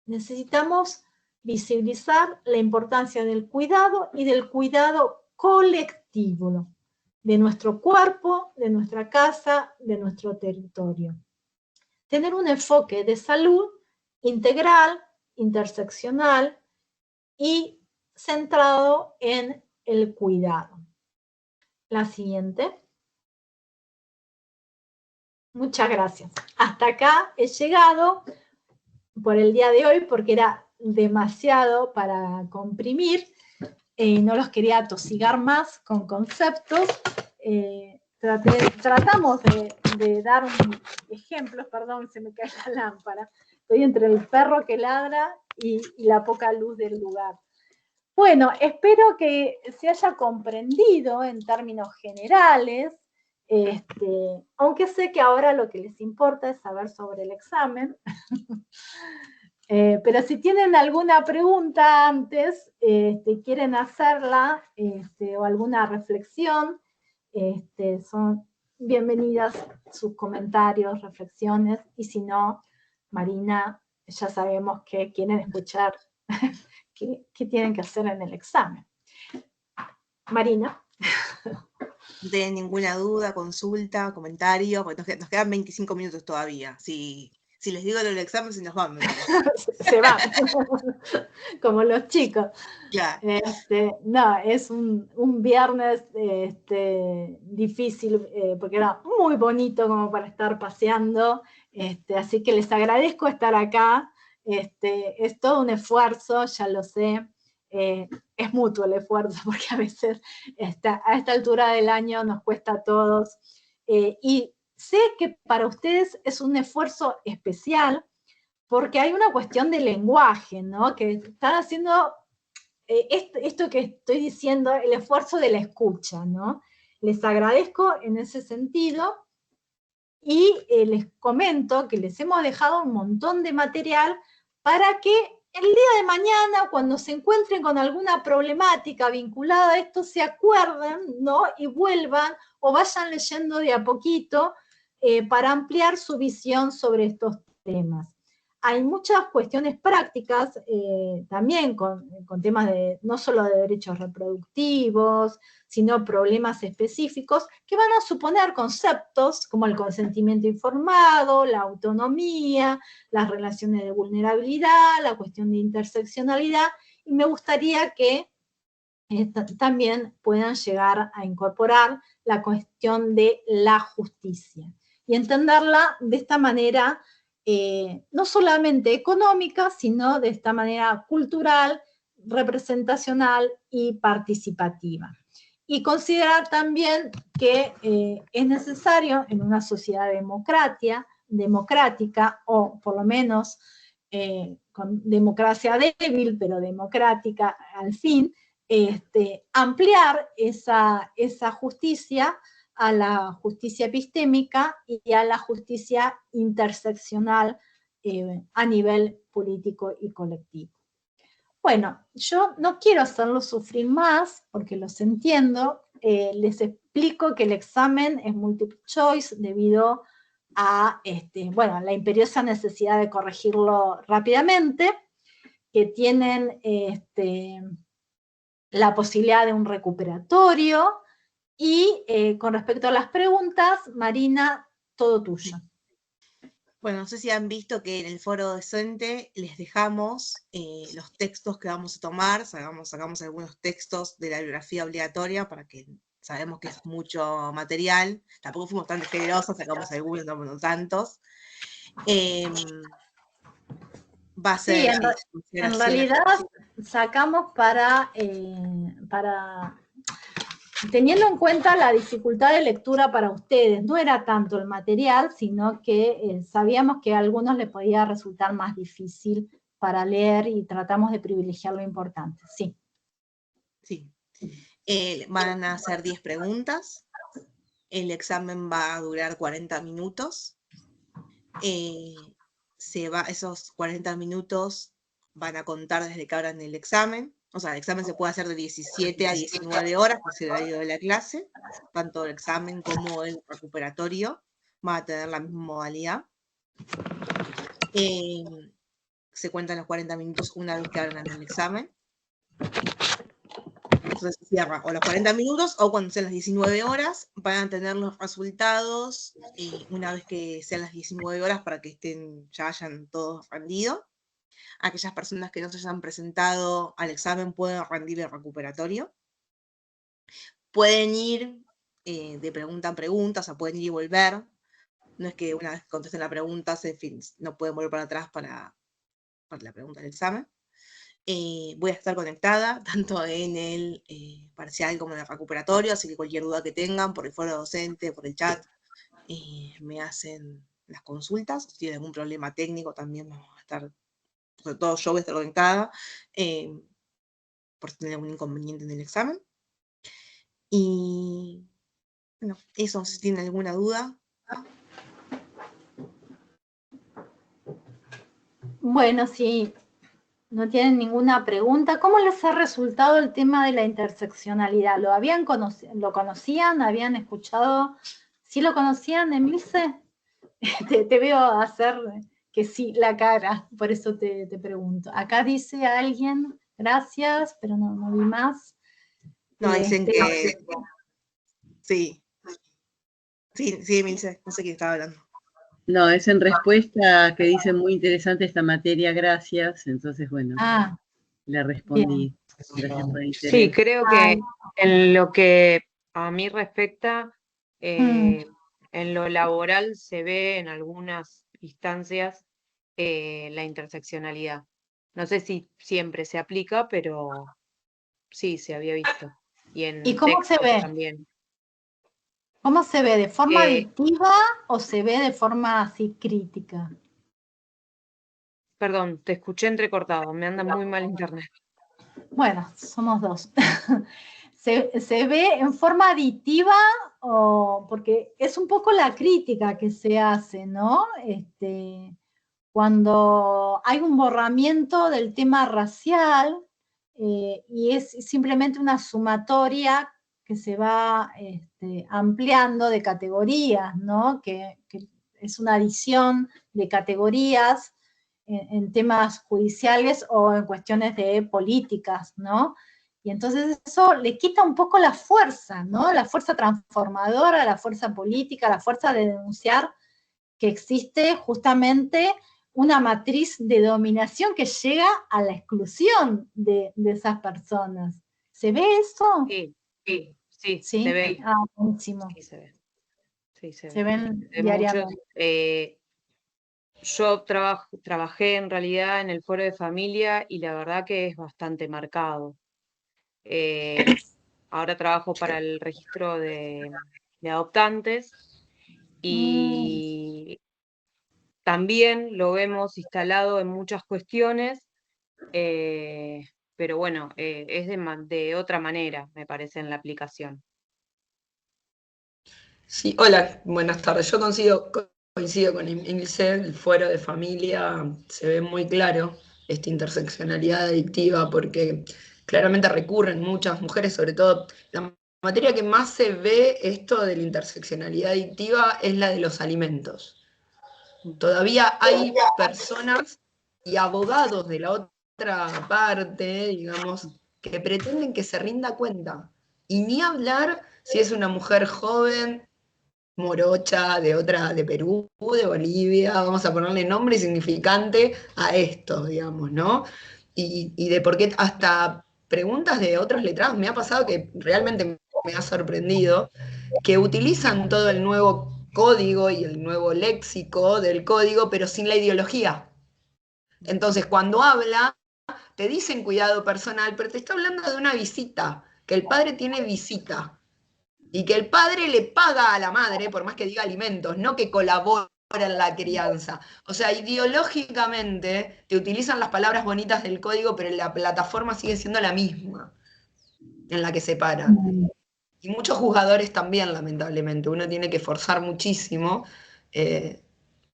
Necesitamos visibilizar la importancia del cuidado y del cuidado colectivo de nuestro cuerpo, de nuestra casa, de nuestro territorio. Tener un enfoque de salud integral, interseccional y centrado en el cuidado. La siguiente. Muchas gracias. Hasta acá he llegado por el día de hoy porque era demasiado para comprimir. No los quería atosigar más con conceptos. Tratamos de dar ejemplos, perdón, se me cae la lámpara. Estoy entre el perro que ladra y la poca luz del lugar. Bueno, espero que se haya comprendido en términos generales, aunque sé que ahora lo que les importa es saber sobre el examen. Pero si tienen alguna pregunta antes, quieren hacerla, o alguna reflexión, son bienvenidas sus comentarios, reflexiones, y si no, Marina, ya sabemos que quieren escuchar qué tienen que hacer en el examen. Marina. No tienen ninguna duda, consulta, comentario, porque nos quedan 25 minutos todavía. Si les digo lo del examen, se nos van. Se van, como los chicos. Claro. No, es un viernes difícil, porque era muy bonito como para estar paseando, así que les agradezco estar acá. Es todo un esfuerzo, ya lo sé. Es mutuo el esfuerzo, porque a veces a esta altura del año nos cuesta a todos. Y sé que para ustedes es un esfuerzo especial, porque hay una cuestión de lenguaje, ¿no? Que están haciendo esto que estoy diciendo, el esfuerzo de la escucha, ¿no? Les agradezco en ese sentido y les comento que les hemos dejado un montón de material para que el día de mañana, cuando se encuentren con alguna problemática vinculada a esto, se acuerden, ¿no? Y vuelvan o vayan leyendo de a poquito para ampliar su visión sobre estos temas. Hay muchas cuestiones prácticas también con temas no solo de derechos reproductivos, sino problemas específicos que van a suponer conceptos como el consentimiento informado, la autonomía, las relaciones de vulnerabilidad, la cuestión de interseccionalidad, y me gustaría que también puedan llegar a incorporar la cuestión de la justicia y entenderla de esta manera no solamente económica, sino de esta manera cultural, representacional y participativa. Y considerar también que es necesario en una sociedad democrática, o por lo menos con democracia débil, pero democrática al fin, ampliar esa justicia a la justicia epistémica y a la justicia interseccional a nivel político y colectivo. Bueno, yo no quiero hacerlos sufrir más, porque los entiendo. Les explico que el examen es multiple choice debido a la imperiosa necesidad de corregirlo rápidamente, que tienen la posibilidad de un recuperatorio, y con respecto a las preguntas, Marina, todo tuyo. Bueno, no sé si han visto que en el foro docente les dejamos los textos que vamos a tomar, sacamos algunos textos de la bibliografía obligatoria para que sabemos que es mucho material, tampoco fuimos tan generosos, sacamos algunos, no tantos. Va a ser... Sí, en realidad sacamos para teniendo en cuenta la dificultad de lectura para ustedes. No era tanto el material, sino que sabíamos que a algunos les podía resultar más difícil para leer y tratamos de privilegiar lo importante. Sí. Sí. Van a hacer 10 preguntas. El examen va a durar 40 minutos. Esos 40 minutos van a contar desde que abran el examen. O sea, el examen se puede hacer de 17 a 19 horas, que es el horario de la clase. Tanto el examen como el recuperatorio van a tener la misma modalidad. Se cuentan los 40 minutos una vez que hagan el examen. Entonces se cierra o los 40 minutos o cuando sean las 19 horas, van a tener los resultados una vez que sean las 19 horas para que ya hayan todos rendido. Aquellas personas que no se hayan presentado al examen pueden rendir el recuperatorio. Pueden ir de pregunta en pregunta, o sea, pueden ir y volver. No es que una vez que contesten la pregunta, no pueden volver para atrás para la pregunta del examen. Voy a estar conectada tanto en el parcial como en el recuperatorio, así que cualquier duda que tengan por el foro docente, por el chat, me hacen las consultas. Si tienen algún problema técnico también vamos a estar, sobre todo yo voy a estar conectada, por si tienen algún inconveniente en el examen. Y bueno, eso, si tienen alguna duda. Bueno, sí. No tienen ninguna pregunta. ¿Cómo les ha resultado el tema de la interseccionalidad? ¿Lo conocían? ¿Habían escuchado? ¿Sí lo conocían, Emilce? Te veo hacer que sí la cara, por eso te pregunto. Acá dice alguien, gracias, pero no vi más. No, dicen que sí. Sí, Emilce, no sé quién estaba hablando. No, es en respuesta que dice muy interesante esta materia, gracias. Entonces, bueno, le respondí. Gracias por el interés. Sí, creo que en lo que a mí respecta, en lo laboral se ve en algunas instancias la interseccionalidad. No sé si siempre se aplica, pero sí, se había visto. ¿Y cómo se ve? También. ¿Cómo se ve? ¿De forma adictiva o se ve de forma así crítica? Perdón, te escuché entrecortado, me anda muy mal internet. Bueno, somos dos. ¿Se ve en forma aditiva o porque es un poco la crítica que se hace, ¿no? Cuando hay un borramiento del tema racial y es simplemente una sumatoria que se va ampliando de categorías, ¿no? Que es una adición de categorías en temas judiciales o en cuestiones de políticas, ¿no? Y entonces eso le quita un poco la fuerza, ¿no? La fuerza transformadora, la fuerza política, la fuerza de denunciar que existe justamente una matriz de dominación que llega a la exclusión de esas personas. ¿Se ve eso? Sí, se ve. Ah, buenísimo. Sí, se ve. Sí, se ven diariamente. Yo trabajé en realidad en el foro de familia y la verdad que es bastante marcado. Ahora trabajo para el registro de adoptantes y también lo vemos instalado en muchas cuestiones, pero bueno, es de otra manera, me parece, en la aplicación. Sí, hola, buenas tardes. Yo coincido con Emilce, el fuero de familia se ve muy claro esta interseccionalidad adictiva porque claramente recurren muchas mujeres, sobre todo la materia que más se ve esto de la interseccionalidad adictiva es la de los alimentos. Todavía hay personas y abogados de la otra parte, digamos, que pretenden que se rinda cuenta. Y ni hablar si es una mujer joven, morocha, de Perú, de Bolivia, vamos a ponerle nombre y significante a esto, digamos, ¿no? Y de por qué hasta preguntas de otros letrados me ha pasado que realmente me ha sorprendido, que utilizan todo el nuevo código y el nuevo léxico del código, pero sin la ideología. Entonces, cuando habla, te dicen cuidado personal, pero te está hablando de una visita, que el padre tiene visita. Y que el padre le paga a la madre, por más que diga alimentos, no que colabora en la crianza. O sea, ideológicamente te utilizan las palabras bonitas del código, pero la plataforma sigue siendo la misma en la que se para. Y muchos juzgadores también, lamentablemente. Uno tiene que forzar muchísimo,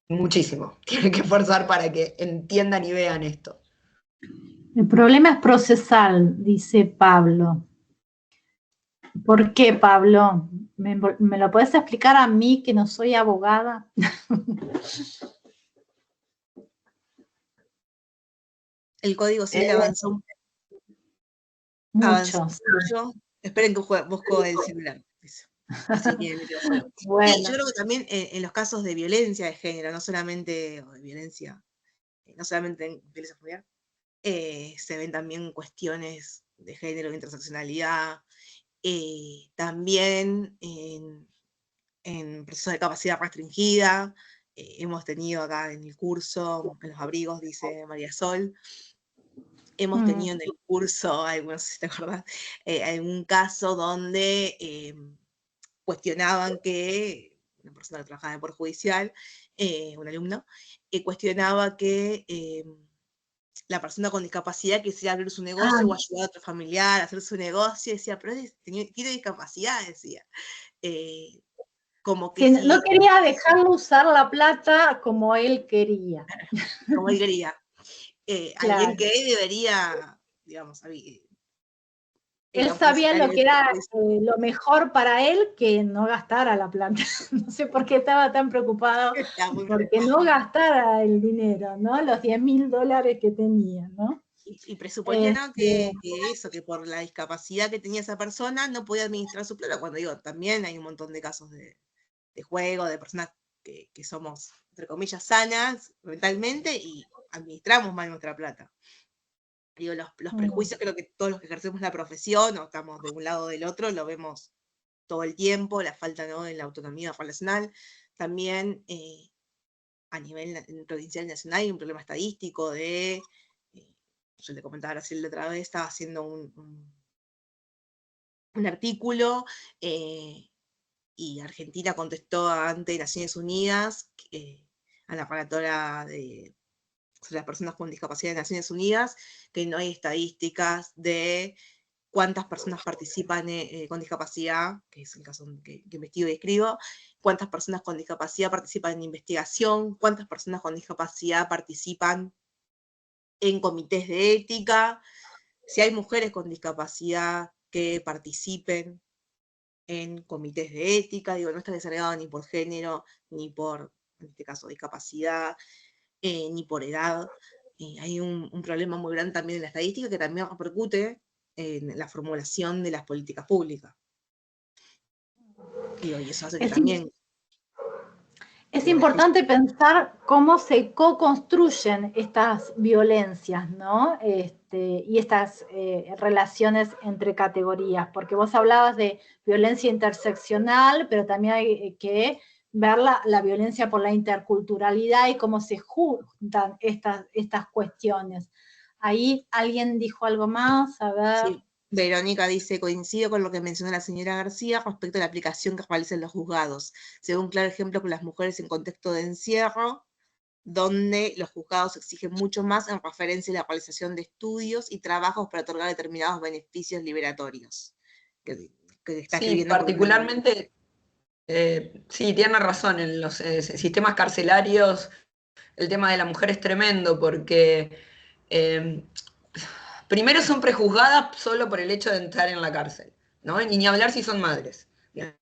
muchísimo. Tiene que forzar para que entiendan y vean esto. El problema es procesal, dice Pablo. ¿Por qué, Pablo? ¿Me lo puedes explicar a mí, que no soy abogada? El código civil avanzó Mucho. mucho. Esperen que busco el celular. Así que me quedo solo. Bueno. Sí, yo creo que también en los casos de violencia de género, no solamente en violencia familiar, se ven también cuestiones de género, de interseccionalidad, también en procesos de capacidad restringida. Hemos tenido acá en el curso, en los abrigos, dice María Sol, hemos tenido en el curso, no sé si te acordás, algún caso donde cuestionaban que una persona que trabajaba en el Poder Judicial, un alumno, cuestionaba que la persona con discapacidad quisiera abrir su negocio o ayudar a otro familiar a hacer su negocio, decía, pero tiene discapacidad, decía. Como que si no quería dejarlo usar la plata como él quería. Como él quería. Claro. Alguien que debería, digamos, él sabía lo que era lo mejor para él, que no gastara la plata. No sé por qué estaba tan preocupado porque no gastara el dinero, ¿no? Los $10.000 que tenía, ¿no? Y presuponían que por la discapacidad que tenía esa persona no podía administrar su plata. Cuando digo, también hay un montón de casos de juego, de personas que somos, entre comillas, sanas mentalmente y administramos mal nuestra plata. Digo, los prejuicios, creo que todos los que ejercemos la profesión, o estamos de un lado o del otro, lo vemos todo el tiempo, la falta, ¿no?, en la autonomía relacional. También a nivel provincial y nacional hay un problema estadístico de, yo le comentaba a Graciela otra vez, estaba haciendo un artículo, y Argentina contestó ante Naciones Unidas, a la relatora sobre las personas con discapacidad de Naciones Unidas, que no hay estadísticas de cuántas personas participan con discapacidad, que es el caso que investigo y escribo, cuántas personas con discapacidad participan en investigación, cuántas personas con discapacidad participan en comités de ética, si hay mujeres con discapacidad que participen en comités de ética, digo, no está desagregado ni por género, ni por, en este caso, discapacidad, ni por edad. Hay un problema muy grande también en la estadística que también repercute en la formulación de las políticas públicas. Digo, y eso hace que también... Es importante pensar cómo se co-construyen estas violencias, ¿no? Y estas relaciones entre categorías, porque vos hablabas de violencia interseccional, pero también hay que ver la violencia por la interculturalidad y cómo se juntan estas cuestiones. Ahí alguien dijo algo más, a ver... Sí. Verónica dice, coincido con lo que mencionó la señora García respecto a la aplicación que realizan los juzgados. Se ve un claro ejemplo con las mujeres en contexto de encierro, donde los juzgados exigen mucho más en referencia a la realización de estudios y trabajos para otorgar determinados beneficios liberatorios. Que está sí, particularmente, sí, tiene razón, en los sistemas carcelarios el tema de la mujer es tremendo porque... primero son prejuzgadas solo por el hecho de entrar en la cárcel, ¿no? Y ni hablar si son madres. Ya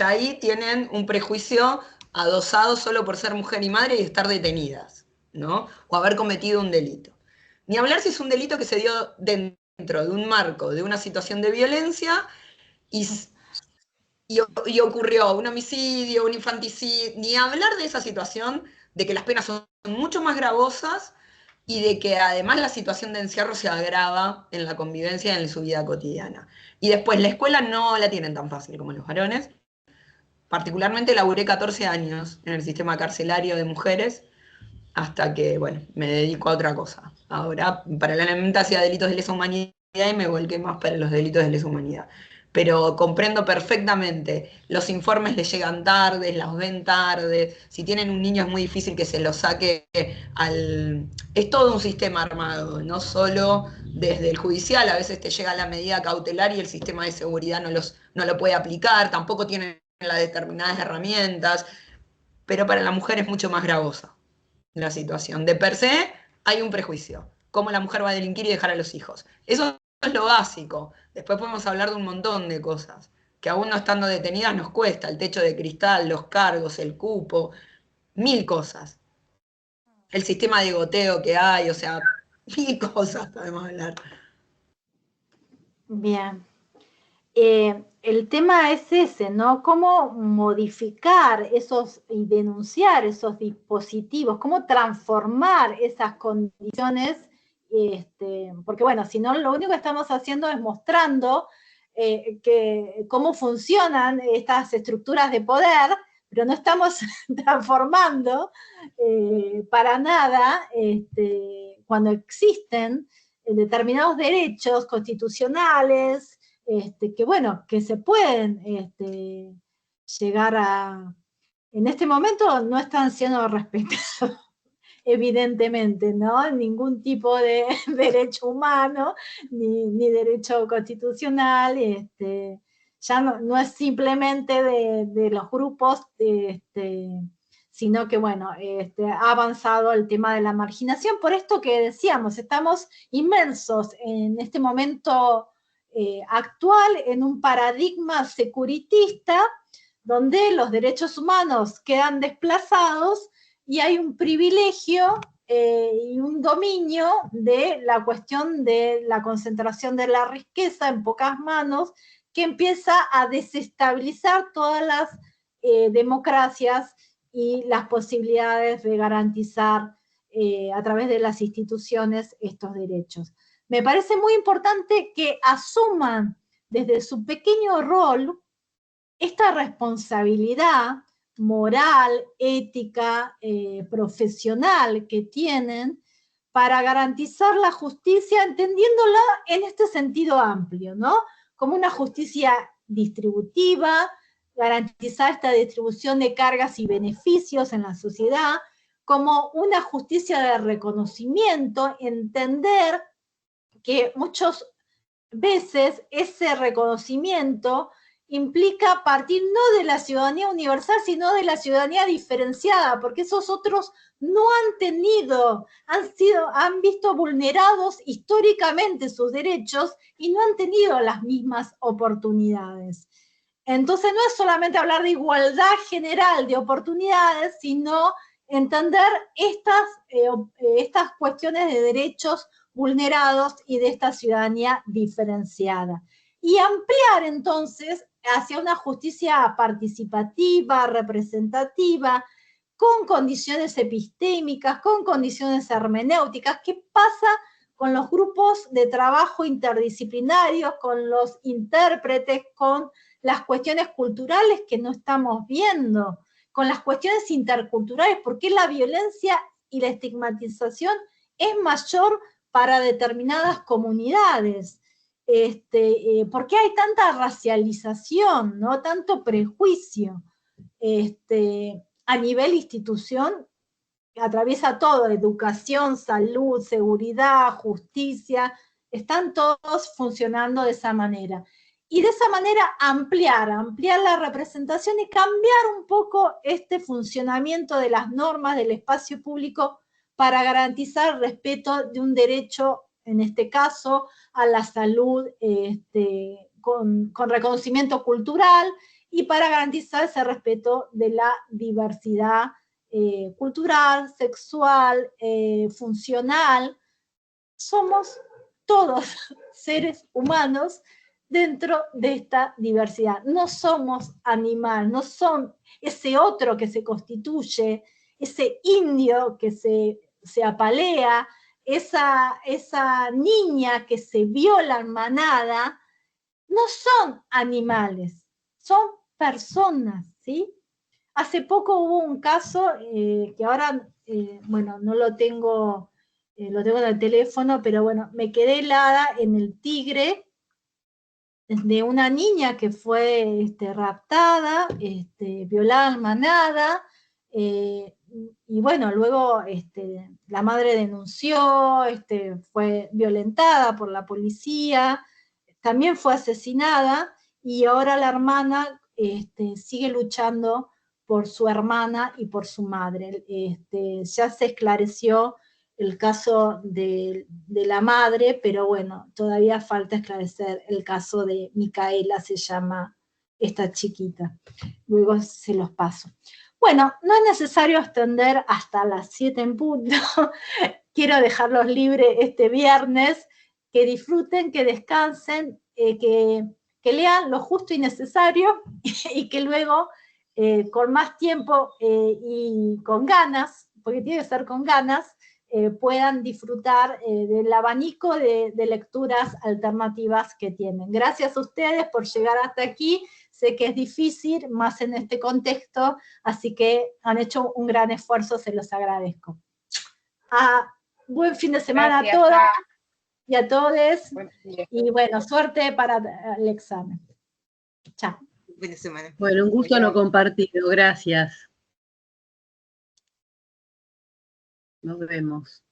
ahí tienen un prejuicio adosado solo por ser mujer y madre y estar detenidas, ¿no? O haber cometido un delito. Ni hablar si es un delito que se dio dentro de un marco, de una situación de violencia y ocurrió un homicidio, un infanticidio, ni hablar de esa situación, de que las penas son mucho más gravosas y de que además la situación de encierro se agrava en la convivencia y en su vida cotidiana. Y después la escuela no la tienen tan fácil como los varones. Particularmente laburé 14 años en el sistema carcelario de mujeres hasta que, bueno, me dedico a otra cosa. Ahora, paralelamente hacía delitos de lesa humanidad y me volqué más para los delitos de lesa humanidad. Pero comprendo perfectamente, los informes les llegan tarde, los ven tarde, si tienen un niño es muy difícil que se lo saque al... Es todo un sistema armado, no solo desde el judicial, a veces te llega la medida cautelar y el sistema de seguridad no lo puede aplicar, tampoco tienen las determinadas herramientas, pero para la mujer es mucho más gravosa la situación. De per se hay un prejuicio, cómo la mujer va a delinquir y dejar a los hijos. Eso es lo básico. Después podemos hablar de un montón de cosas, que aún no estando detenidas nos cuesta, el techo de cristal, los cargos, el cupo, 1000 cosas. El sistema de goteo que hay, o sea, 1000 cosas podemos hablar. Bien. El tema es ese, ¿no? Cómo modificar esos y denunciar esos dispositivos, cómo transformar esas condiciones, porque bueno, si no, lo único que estamos haciendo es mostrando cómo funcionan estas estructuras de poder, pero no estamos transformando para nada cuando existen determinados derechos constitucionales, que bueno, que se pueden llegar a... En este momento no están siendo respetados, evidentemente, ¿no? Ningún tipo de derecho humano, ni derecho constitucional, ya no es simplemente de los grupos, sino que, bueno, ha avanzado el tema de la marginación, por esto que decíamos, estamos inmersos en este momento actual en un paradigma securitista donde los derechos humanos quedan desplazados y hay un privilegio y un dominio de la cuestión de la concentración de la riqueza en pocas manos que empieza a desestabilizar todas las democracias y las posibilidades de garantizar a través de las instituciones estos derechos. Me parece muy importante que asuman desde su pequeño rol esta responsabilidad moral, ética, profesional que tienen para garantizar la justicia, entendiéndola en este sentido amplio, ¿no? Como una justicia distributiva, garantizar esta distribución de cargas y beneficios en la sociedad, como una justicia de reconocimiento, entender que muchas veces ese reconocimiento implica partir no de la ciudadanía universal, sino de la ciudadanía diferenciada, porque esos otros no han tenido, han visto vulnerados históricamente sus derechos y no han tenido las mismas oportunidades. Entonces no es solamente hablar de igualdad general de oportunidades, sino entender estas cuestiones de derechos vulnerados y de esta ciudadanía diferenciada. Y ampliar entonces hacia una justicia participativa, representativa, con condiciones epistémicas, con condiciones hermenéuticas. ¿Qué pasa con los grupos de trabajo interdisciplinarios, con los intérpretes, con las cuestiones culturales que no estamos viendo, con las cuestiones interculturales? ¿Por qué la violencia y la estigmatización es mayor para determinadas comunidades? ¿Por qué hay tanta racialización, ¿no? Tanto prejuicio? A nivel institución atraviesa todo, educación, salud, seguridad, justicia, están todos funcionando de esa manera. Y de esa manera ampliar la representación y cambiar un poco este funcionamiento de las normas del espacio público para garantizar el respeto de un derecho, en este caso, a la salud con reconocimiento cultural y para garantizar ese respeto de la diversidad cultural, sexual, funcional. Somos todos seres humanos dentro de esta diversidad. No somos animal, no son ese otro que se constituye, ese indio que se apalea, esa niña que se viola en manada. No son animales, son personas, ¿sí? Hace poco hubo un caso que ahora, bueno, no lo tengo, lo tengo en el teléfono, pero bueno, me quedé helada en el Tigre, de una niña que fue raptada, violada en manada, y bueno, luego la madre denunció, fue violentada por la policía, también fue asesinada, y ahora la hermana sigue luchando por su hermana y por su madre. Ya se esclareció el caso de la madre, pero bueno, todavía falta esclarecer el caso de Micaela, se llama esta chiquita. Luego se los paso. Bueno, no es necesario extender hasta las 7 en punto. Quiero dejarlos libres este viernes, que disfruten, que descansen, que lean lo justo y necesario y que luego, con más tiempo y con ganas, porque tiene que ser con ganas, puedan disfrutar del abanico de lecturas alternativas que tienen. Gracias a ustedes por llegar hasta aquí. Sé que es difícil, más en este contexto, así que han hecho un gran esfuerzo, se los agradezco. Buen fin de semana a todas y a todos. Y bueno, suerte para el examen. Chao. Fin de semana. Bueno, un gusto lo compartido. Gracias. Nos vemos.